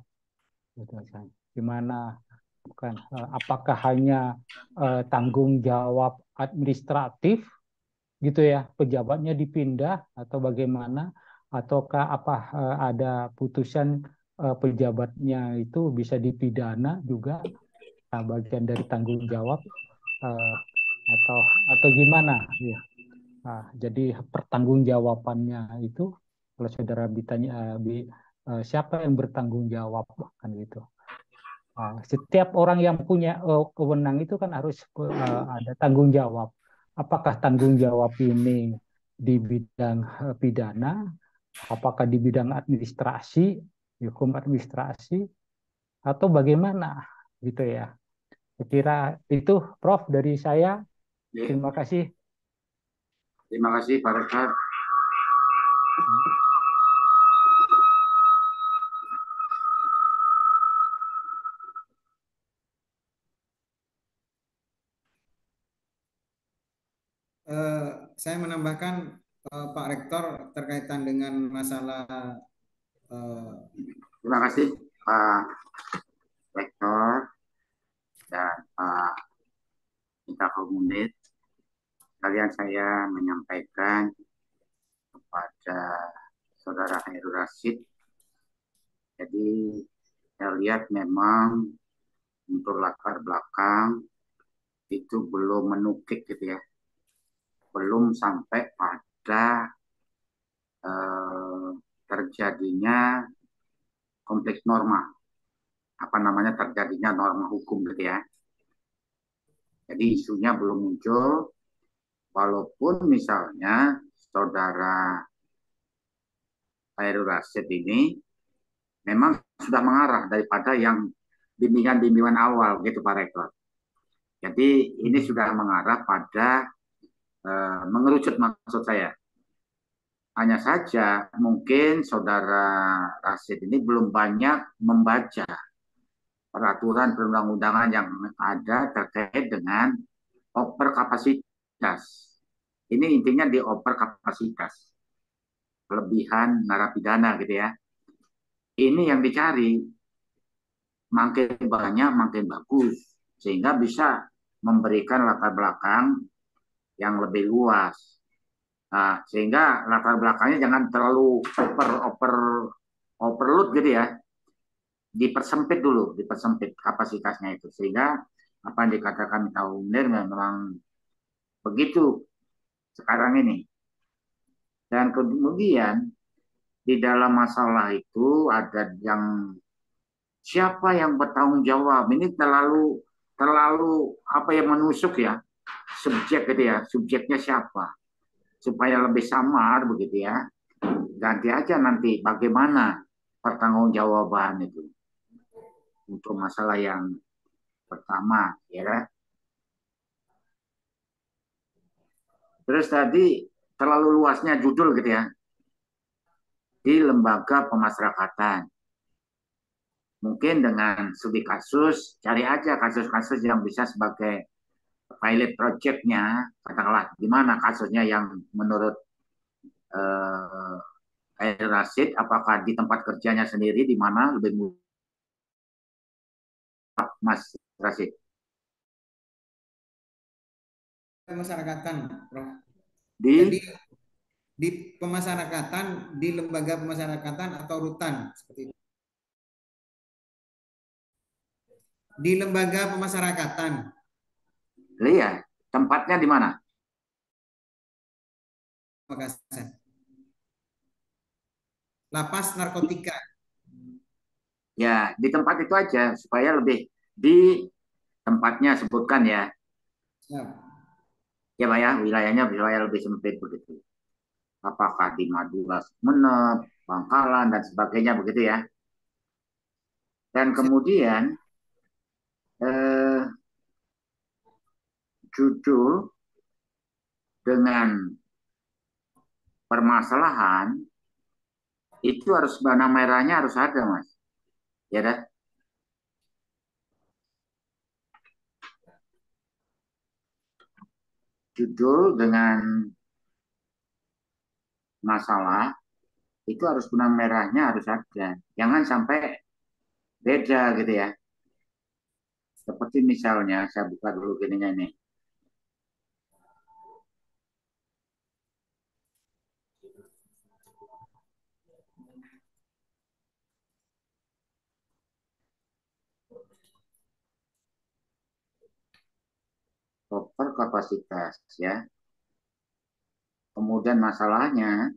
Putusan. Gimana bukan apakah hanya tanggung jawab administratif gitu ya, pejabatnya dipindah atau bagaimana ataukah apa ada putusan pejabatnya itu bisa dipidana juga bagian dari tanggung jawab eh, atau gimana ya. Jadi pertanggungjawabannya itu kalau saudara ditanya siapa yang bertanggung jawab kan gitu. Setiap orang yang punya kewenang itu kan harus ada tanggung jawab. Apakah tanggung jawab ini di bidang pidana, apakah di bidang administrasi, hukum administrasi, atau bagaimana gitu ya. Saya kira itu Prof dari saya. Oke. Terima kasih. Terima kasih Pak Rektor. Saya menambahkan Pak Rektor terkaitan dengan masalah Terima kasih Pak Rektor dan Pak Minta Komunit sekalian saya menyampaikan kepada Saudara Hairul Rasyid. Jadi saya lihat memang untuk latar belakang itu belum menukik gitu ya, belum sampai pada terjadinya kompleks norma, terjadinya norma hukum gitu ya. Jadi isunya belum muncul, walaupun misalnya Saudara Hairul Rasyid ini memang sudah mengarah daripada yang bimbingan-bimbingan awal gitu Pak Rektor. Jadi ini sudah mengarah pada mengerucut maksud saya. Hanya saja mungkin Saudara Rasyid ini belum banyak membaca peraturan perundang-undangan yang ada terkait dengan over kapasitas. Ini intinya di over kapasitas, kelebihan narapidana gitu ya. Ini yang dicari, makin banyak makin bagus, sehingga bisa memberikan latar belakang yang lebih luas. Nah, sehingga latar belakangnya jangan terlalu overload gitu ya. Dipersempit dulu, dipersempit kapasitasnya itu. Sehingga apa yang dikatakan Kak Unir memang begitu sekarang ini. Dan kemudian di dalam masalah itu ada yang siapa yang bertanggung jawab. Ini terlalu apa ya, menusuk ya. Subjek gitu ya, subjeknya siapa. Supaya lebih samar begitu ya. Ganti aja nanti bagaimana pertanggungjawaban itu untuk masalah yang pertama ya. Terus tadi terlalu luasnya judul gitu ya, di lembaga pemasyarakatan. Mungkin dengan studi kasus, cari aja kasus-kasus yang bisa sebagai pilot project-nya, katakanlah di mana kasusnya yang menurut Hairul Rasyid, apakah di tempat kerjanya sendiri, di mana lebih mudah, Mas Rasyid? Pemasyarakatan, Prof. Di Jadi di pemasyarakatan, di lembaga pemasyarakatan atau rutan seperti itu. Di lembaga pemasyarakatan. iya, tempatnya di mana? Makassar. Lapas narkotika. Ya, di tempat itu aja supaya lebih di tempatnya sebutkan ya. Siap. Ya, Pak ya, wilayahnya supaya lebih sempit begitu. Apakah di Madura, Sumeneb, Bangkalan dan sebagainya begitu ya. Dan kemudian judul dengan permasalahan itu harus benang merahnya harus ada, Mas. Ya dah. Judul dengan masalah itu harus benang merahnya harus ada. Jangan sampai beda gitu ya. Seperti misalnya saya buka dulu gininya ini. Over kapasitas ya. Kemudian masalahnya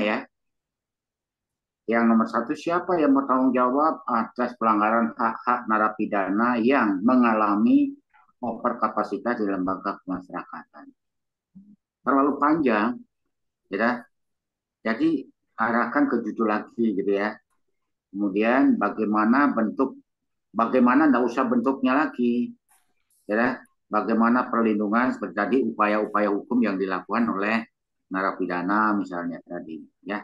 ya. Yang nomor satu, siapa yang bertanggung jawab atas pelanggaran hak-hak narapidana yang mengalami overkapasitas di lembaga pemasyarakatan. Terlalu panjang, ya. Jadi arahkan ke judul lagi gitu ya. Kemudian bagaimana nggak usah bentuknya lagi, ya. Bagaimana perlindungan seperti tadi upaya-upaya hukum yang dilakukan oleh narapidana misalnya tadi, ya.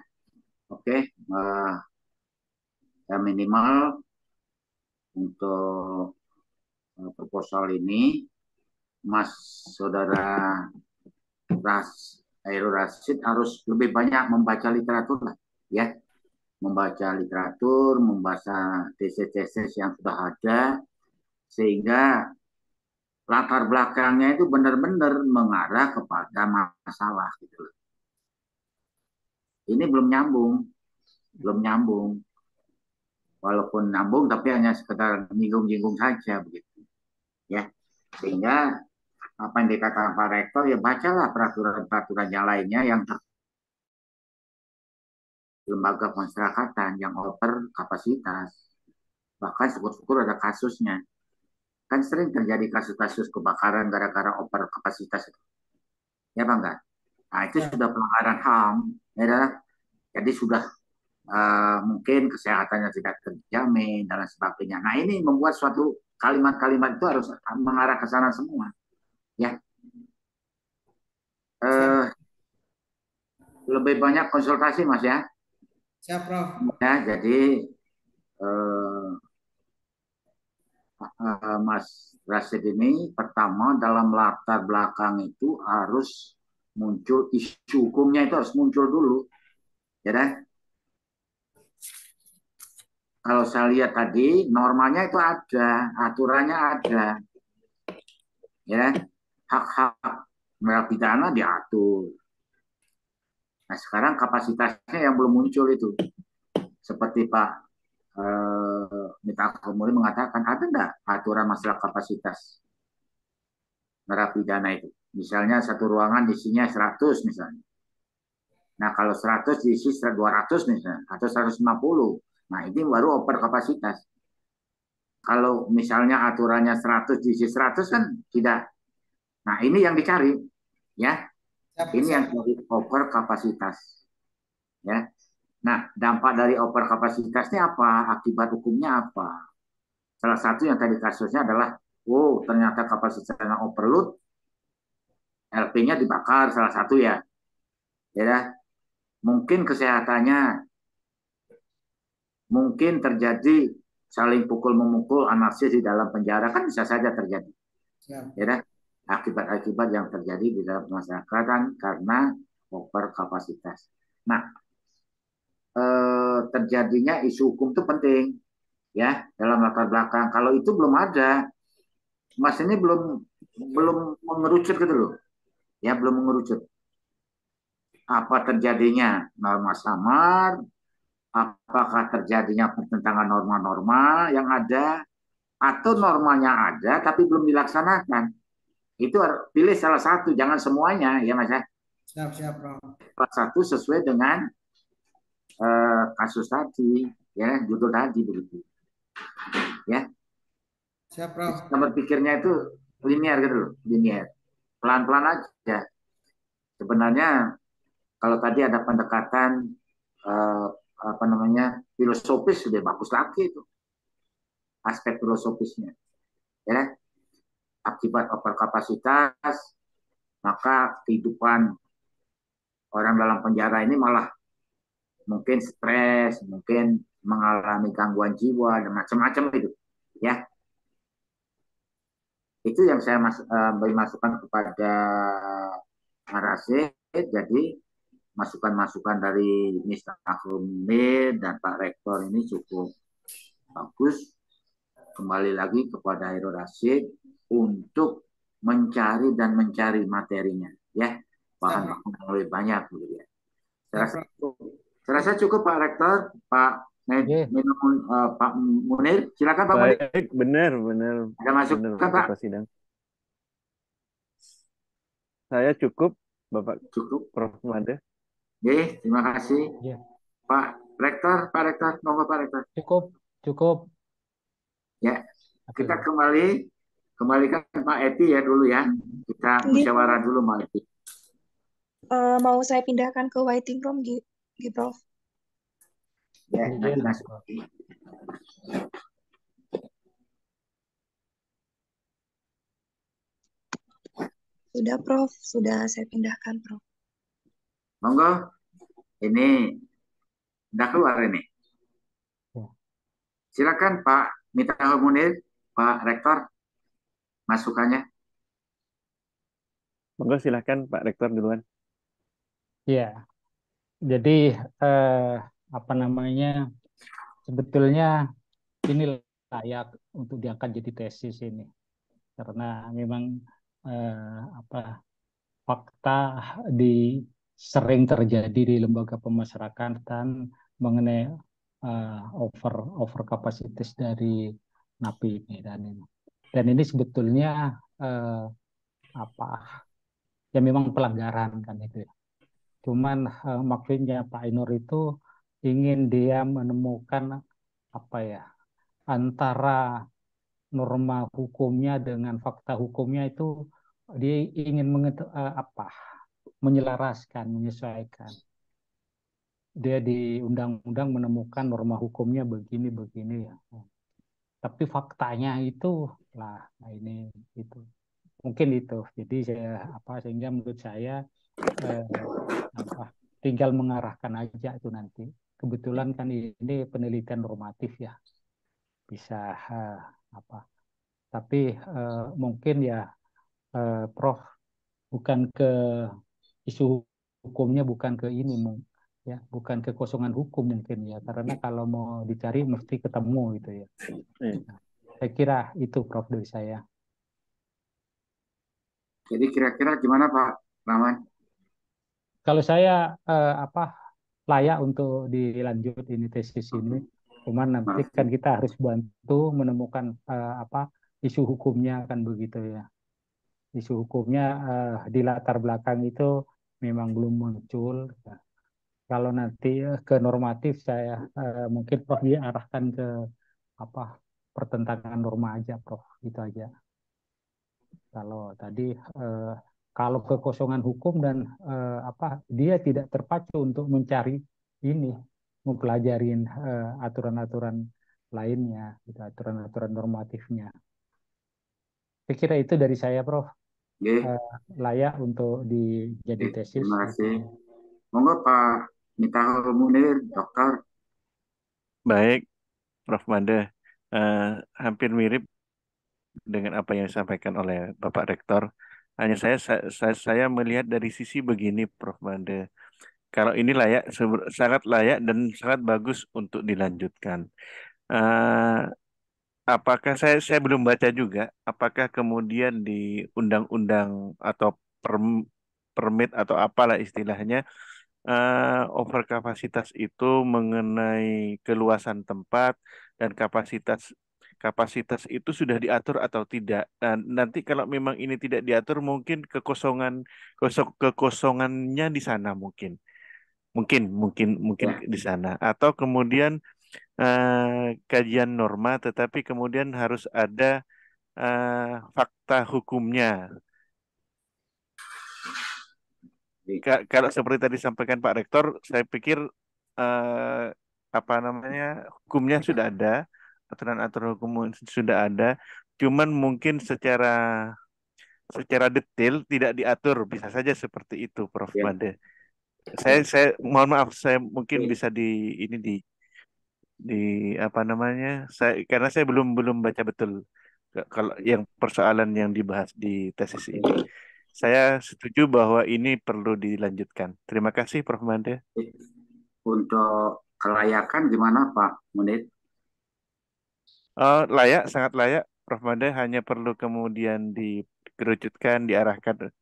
Oke, ya minimal untuk proposal ini Mas Saudara Hairul Rasyid harus lebih banyak membaca literatur lah, ya, membaca literatur, membaca tesis-tesis yang sudah ada, sehingga latar belakangnya itu benar-benar mengarah kepada masalah gitu. Ini belum nyambung. Walaupun nyambung tapi hanya sekedar nyinggung-nyinggung saja begitu. Ya. Sehingga apa yang dikatakan Pak Rektor, ya bacalah peraturan-peraturan yang lainnya yang lembaga pemasyarakatan yang over kapasitas. Bahkan syukur-syukur ada kasusnya. Kan sering terjadi kasus-kasus kebakaran gara-gara over kapasitas. Ya Pak enggak? Nah, itu Ya. sudah pelanggaran HAM. Ya, jadi sudah mungkin kesehatannya tidak terjamin dan lain sebagainya. Nah, ini membuat suatu kalimat-kalimat itu harus mengarah ke sana semua. Ya. Lebih banyak konsultasi, Mas ya. Siap, Prof. Ya, jadi Mas Rasid ini pertama dalam latar belakang itu harus muncul isu hukumnya, itu harus muncul dulu. Ya kan? Kalau saya lihat tadi normanya itu ada, aturannya ada. Ya, hak-hak narapidana diatur. Nah, sekarang kapasitasnya yang belum muncul itu. Seperti Pak Mita Komuri mengatakan, ada enggak aturan masalah kapasitas narapidana itu? Misalnya satu ruangan isinya 100 misalnya. Nah, kalau 100 diisi 200 misalnya, atau 150. Nah, ini baru over kapasitas. Kalau misalnya aturannya 100 diisi 100 kan tidak. Nah, ini yang dicari. Ya, ini yang jadi over kapasitas. Ya. Nah, dampak dari over kapasitasnya apa? Akibat hukumnya apa? Salah satu yang tadi kasusnya adalah, oh ternyata kapasitasnya overload, LP-nya dibakar salah satu ya. Ya, mungkin kesehatannya, mungkin terjadi saling pukul-memukul, anarkis di dalam penjara, kan bisa saja terjadi. Ya, akibat-akibat yang terjadi di dalam masyarakat karena over kapasitas. Nah, terjadinya isu hukum itu penting ya dalam latar belakang. Kalau itu belum ada, Mas ini belum mengerucut gitu loh. Ya, belum mengerucut. Apa terjadinya norma samar, apakah terjadinya pertentangan norma-norma yang ada, atau normanya ada tapi belum dilaksanakan. Itu pilih salah satu, jangan semuanya ya Mas ya. Siap, Prof. Salah satu sesuai dengan kasus tadi, ya judul tadi begitu. Ya. Siap, Prof. Kita berpikirnya itu linear gitu loh, linear. Pelan-pelan aja. Sebenarnya kalau tadi ada pendekatan filosofis, sudah bagus lagi itu. Aspek filosofisnya. Ya. Akibat overkapasitas, maka kehidupan orang dalam penjara ini malah mungkin stres, mungkin mengalami gangguan jiwa dan macam-macam itu. Ya. Itu yang saya beri masukan kepada Rasid. Jadi masukan-masukan dari Mr. Akrumir dan Pak Rektor ini cukup bagus. Kembali lagi kepada Hairul Rasyid untuk mencari materinya, ya, bahan-bahan yang lebih banyak, gitu ya. Saya rasa cukup Pak Rektor, Pak Pak Munir, silakan Pak Munir. Baik, benar. Ada masukan Pak? Sidang. Saya cukup, Bapak. Cukup. Prof. Mada. Oke, terima kasih. Ya. Pak Rektor, monggo Pak Rektor. Cukup. Ya, kita kembalikan Pak Eti ya dulu ya. Kita musyawarah dulu Pak Eti. Mau saya pindahkan ke waiting room, Prof. Ya, Sudah Prof, sudah saya pindahkan Prof. Monggo, ini udah keluar ini. Silakan Pak Mita Munir, Pak Rektor, masukannya. Monggo silahkan Pak Rektor duluan. Ya, jadi apa namanya, sebetulnya ini layak untuk diangkat jadi tesis ini, karena memang apa fakta di sering terjadi di lembaga pemasyarakatan mengenai over kapasitas dari napi ini, dan ini sebetulnya eh, apa ya, memang pelanggaran kan itu ya. Cuman maksudnya Pak Ainur itu ingin dia menemukan apa ya, antara norma hukumnya dengan fakta hukumnya itu, dia ingin apa, menyelaraskan, menyesuaikan. Dia di undang-undang menemukan norma hukumnya begini begini ya, tapi faktanya itu lah, nah ini itu mungkin itu. Jadi saya apa, sehingga menurut saya eh, apa, tinggal mengarahkan aja itu nanti. Kebetulan kan ini penelitian normatif ya, bisa apa. Tapi mungkin ya Prof, bukan ke isu hukumnya, bukan ke ini ya, bukan kekosongan hukum mungkin ya, karena kalau mau dicari mesti ketemu gitu ya. Nah, saya kira itu Prof dari saya. Jadi kira-kira gimana Pak Rahman? Kalau saya apa, layak untuk dilanjut ini tesis ini. Cuman nanti Nah, kan kita harus bantu menemukan apa isu hukumnya kan begitu ya. Isu hukumnya di latar belakang itu memang belum muncul. Nah, kalau nanti ke normatif saya mungkin Prof diarahkan ke apa, pertentangan norma aja Prof, itu aja. Kalau tadi eh, kalau kekosongan hukum dan apa, dia tidak terpacu untuk mencari ini, mempelajarin aturan-aturan lainnya, gitu, aturan-aturan normatifnya. Saya kira itu dari saya, Prof. oke, Eh, Layak untuk dijadi oke, tesis terima gitu. kasih. Monggo Pak Mitahul Munir, dokter. Baik, Prof. Made. Eh, Hampir mirip dengan apa yang disampaikan oleh Bapak Rektor. Hanya saya melihat dari sisi begini, Prof. Made. Kalau ini layak, sangat layak dan sangat bagus untuk dilanjutkan. Eh, Apakah saya belum baca juga, apakah kemudian di undang-undang atau permit atau apalah istilahnya, overkapasitas itu mengenai keluasan tempat dan kapasitas kapasitas itu sudah diatur atau tidak. Dan nanti kalau memang ini tidak diatur, mungkin kekosongannya di sana mungkin, mungkin Ya, di sana. Atau kemudian kajian norma, tetapi kemudian harus ada fakta hukumnya. baik. Kalau seperti tadi sampaikan Pak Rektor, saya pikir eh, apa namanya, hukumnya sudah ada, aturan-aturan hukum sudah ada, cuman mungkin secara detail tidak diatur, bisa saja seperti itu, Prof. Ya, Made. ya, Saya mohon maaf, saya mungkin oke. bisa ini di apa namanya, karena saya belum belum baca betul kalau yang persoalan yang dibahas di tesis ini. Saya setuju bahwa ini perlu dilanjutkan. Terima kasih, Prof. Made. Untuk kelayakan gimana Pak Munir? Layak, sangat layak. Prof. Made hanya perlu kemudian dikerucutkan, diarahkan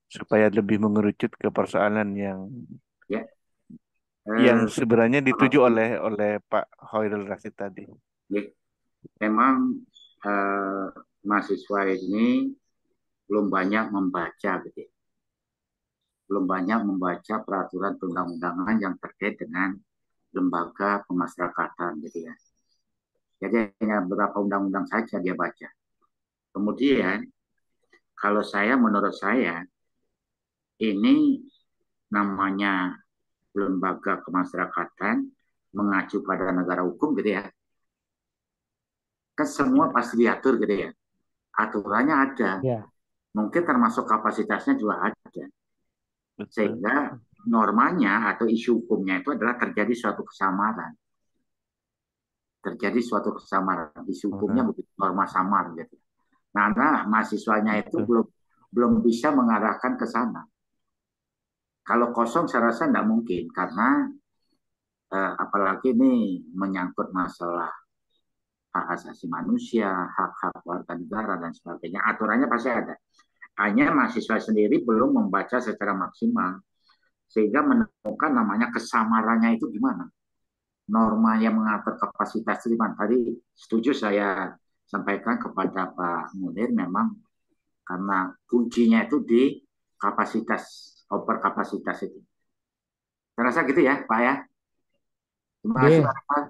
supaya lebih mengerucut ke persoalan Ya, yang eh, sebenarnya dituju kalau oleh Pak Hoirul Rasyid tadi. ya, memang eh, mahasiswa ini belum banyak membaca gitu ya. Belum banyak membaca peraturan perundang-undangan yang terkait dengan lembaga pemasyarakatan gitu ya. Jadi hanya beberapa undang-undang saja dia baca. Kemudian kalau menurut saya ini namanya lembaga kemasyarakatan mengacu pada negara hukum gitu ya. Kan semua Ya, pasti diatur gitu ya. Aturannya ada. ya, Mungkin termasuk kapasitasnya juga ada. Betul. Sehingga normanya atau isu hukumnya itu adalah terjadi suatu kesamaran. Terjadi suatu kesamaran. Isu hukumnya Orang. begitu norma samar gitu. Nah, mahasiswanya itu Betul. belum bisa mengarahkan ke sana. Kalau kosong saya rasa tidak mungkin karena apalagi ini menyangkut masalah hak asasi manusia, hak-hak warga negara dan sebagainya. Aturannya pasti ada. Hanya mahasiswa sendiri belum membaca secara maksimal sehingga menemukan namanya kesamarannya itu gimana. Norma yang mengatur kapasitas itu gimana. Tadi setuju saya sampaikan kepada Pak Munir memang karena kuncinya itu di kapasitas, over kapasitas itu. Saya rasa gitu ya, Pak ya. Terima kasih Oke, Pak.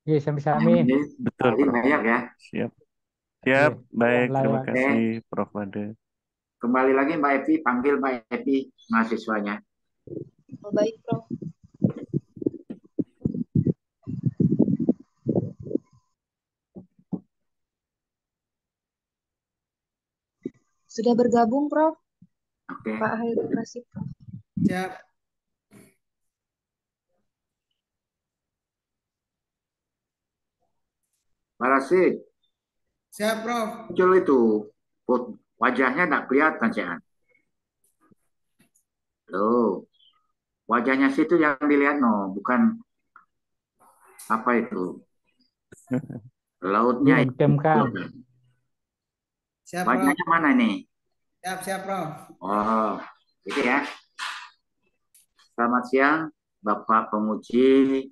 oke, sami-sami. Betul, Tadi Prof. banyak ya. Siap. Oke, Siap, baik. Terima layak. kasih, Prof. Made. Kembali lagi Mbak Evi, panggil Mbak Evi mahasiswanya. Oh, baik, Prof. Sudah bergabung, Prof. Oke. Pak Hairul Rasyid, Prof. Siap. Pak Rasid, Siap, Prof. muncul itu wajahnya tidak kelihatan Sean. Loh, wajahnya situ yang dilihat no, bukan apa itu lautnya itu. Diemcamkan. Siap, Prof. Wajahnya mana nih? Siap, siap, Prof. Oh, itu ya. Selamat siang, Bapak Penguji,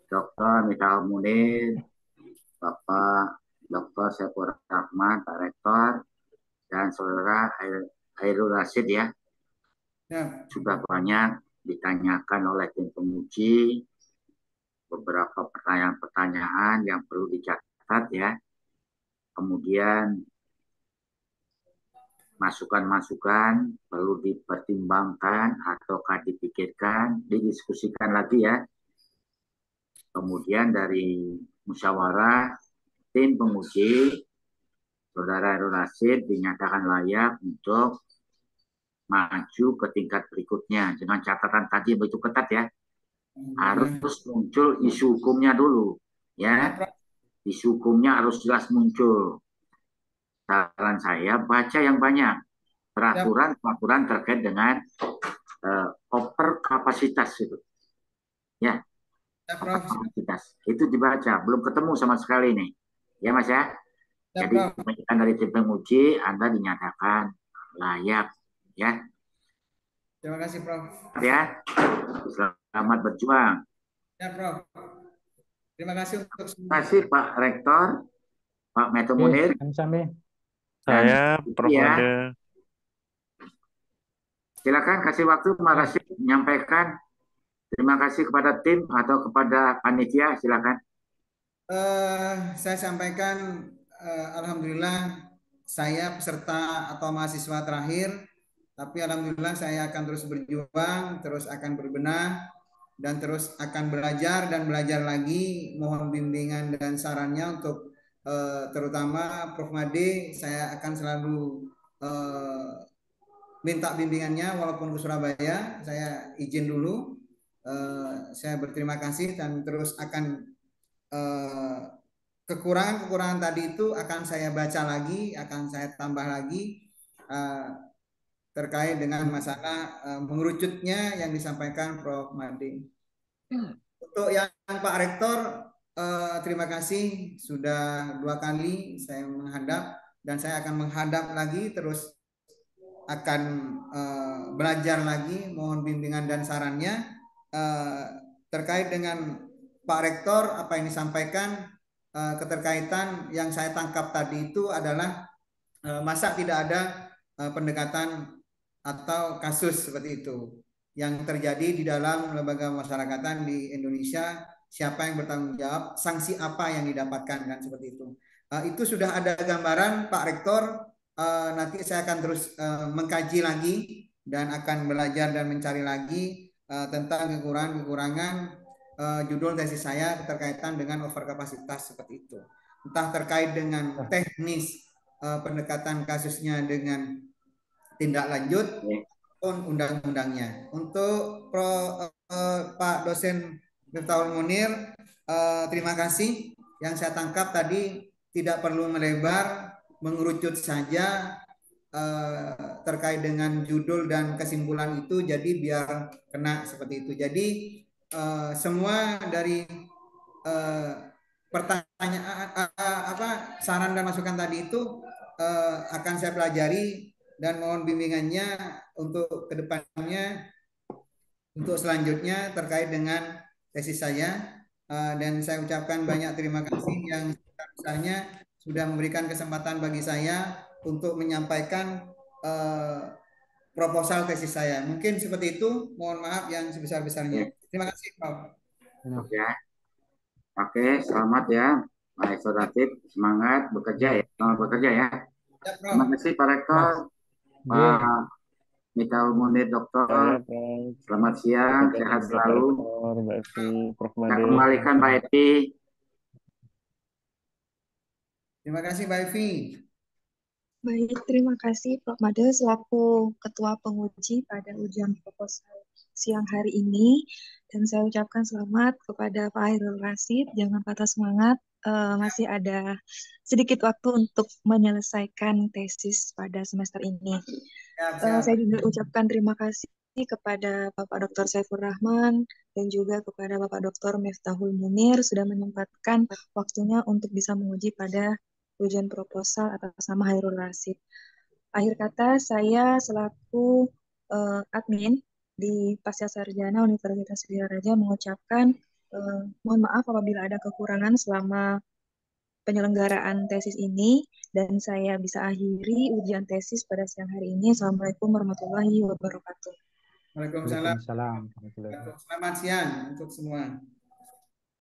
Dr. Miftahul Munir, Bapak Dr. Saiful Rahman, Pak Rektor, dan Saudara Hairul Rasyid ya. Siap. Sudah banyak ditanyakan oleh tim penguji, beberapa pertanyaan-pertanyaan yang perlu dicatat ya. Kemudian masukan-masukan perlu dipertimbangkan ataukah dipikirkan, didiskusikan lagi ya. Kemudian dari musyawarah tim penguji, Saudara Hairul Rasyid dinyatakan layak untuk maju ke tingkat berikutnya. Dengan catatan tadi begitu ketat ya. Harus muncul isu hukumnya dulu. Ya, isu hukumnya harus jelas muncul. Saran saya baca yang banyak. Peraturan terkait dengan over kapasitas itu. Ya, kapasitas. Itu dibaca. Belum ketemu sama sekali nih. Ya Mas ya. Jadi kebanyakan dari tim penguji Anda dinyatakan layak ya. Terima kasih, Prof. Ya. Selamat berjuang. Ya, Prof. Terima kasih untuk semua. Terima kasih Pak Rektor, Pak Meto Munir. Sami-sami. Saya, Prof. Ya. Made. Silakan kasih waktu, terima kasih menyampaikan. Terima kasih kepada tim atau kepada panitia, silakan. Saya sampaikan, alhamdulillah saya peserta atau mahasiswa terakhir, tapi alhamdulillah saya akan terus berjuang, terus akan berbenah, dan terus akan belajar dan belajar lagi. Mohon bimbingan dan sarannya untuk terutama Prof. Made. Saya akan selalu minta bimbingannya walaupun ke Surabaya. Saya izin dulu. Saya berterima kasih dan terus akan kekurangan-kekurangan tadi itu akan saya baca lagi, akan saya tambah lagi terkait dengan masalah mengerucutnya yang disampaikan Prof. Made. Untuk yang Pak Rektor, terima kasih sudah 2 kali saya menghadap dan saya akan menghadap lagi, terus akan belajar lagi. Mohon bimbingan dan sarannya terkait dengan Pak Rektor. Apa yang disampaikan, keterkaitan yang saya tangkap tadi itu adalah masa tidak ada pendekatan atau kasus seperti itu yang terjadi di dalam lembaga masyarakatan di Indonesia. Siapa yang bertanggung jawab, sanksi apa yang didapatkan, kan seperti itu. Itu sudah ada gambaran Pak Rektor. Nanti saya akan terus mengkaji lagi dan akan belajar dan mencari lagi tentang kekurangan-kekurangan judul tesis saya berkaitan dengan overkapasitas seperti itu. Entah terkait dengan teknis pendekatan kasusnya dengan tindak lanjut maupun undang-undangnya. Untuk Pak dosen Miftahul Munir, terima kasih. Yang saya tangkap tadi tidak perlu melebar, mengerucut saja, terkait dengan judul dan kesimpulan itu, jadi biar kena seperti itu. Jadi semua dari pertanyaan saran dan masukan tadi itu akan saya pelajari dan mohon bimbingannya untuk kedepannya, untuk selanjutnya terkait dengan tesis saya. Dan saya ucapkan banyak terima kasih yang sebesarnya sudah memberikan kesempatan bagi saya untuk menyampaikan proposal tesis saya. Mungkin seperti itu. Mohon maaf yang sebesar-besarnya. Terima kasih, Prof. Oke, oke, selamat ya, Pak Eksodatif. Semangat bekerja ya, selamat bekerja ya. Ya, Prof. Terima kasih Pak Rektor, Pak Mikael Munir, Dokter. Selamat siang, sehat selalu. Saya kembalikan Pak Epi. Terima kasih, Mbak Evi. Baik, terima kasih Prof. Made selaku Ketua Penguji pada ujian proposal siang hari ini. Dan saya ucapkan selamat kepada Pak Hairul Rasyid. Jangan patah semangat, masih ada sedikit waktu untuk menyelesaikan tesis pada semester ini. Saya juga ucapkan terima kasih kepada Bapak Dr. Saifur Rahman dan juga kepada Bapak Dr. Miftahul Munir sudah menyempatkan waktunya untuk bisa menguji pada ujian proposal atas nama Hairul Rasyid. Akhir kata, saya selaku admin di Pasca Sarjana Universitas Pilihan Raja mengucapkan mohon maaf apabila ada kekurangan selama penyelenggaraan tesis ini, dan saya bisa akhiri ujian tesis pada siang hari ini. Assalamualaikum warahmatullahi wabarakatuh. Waalaikumsalam. Selamat siang untuk semua.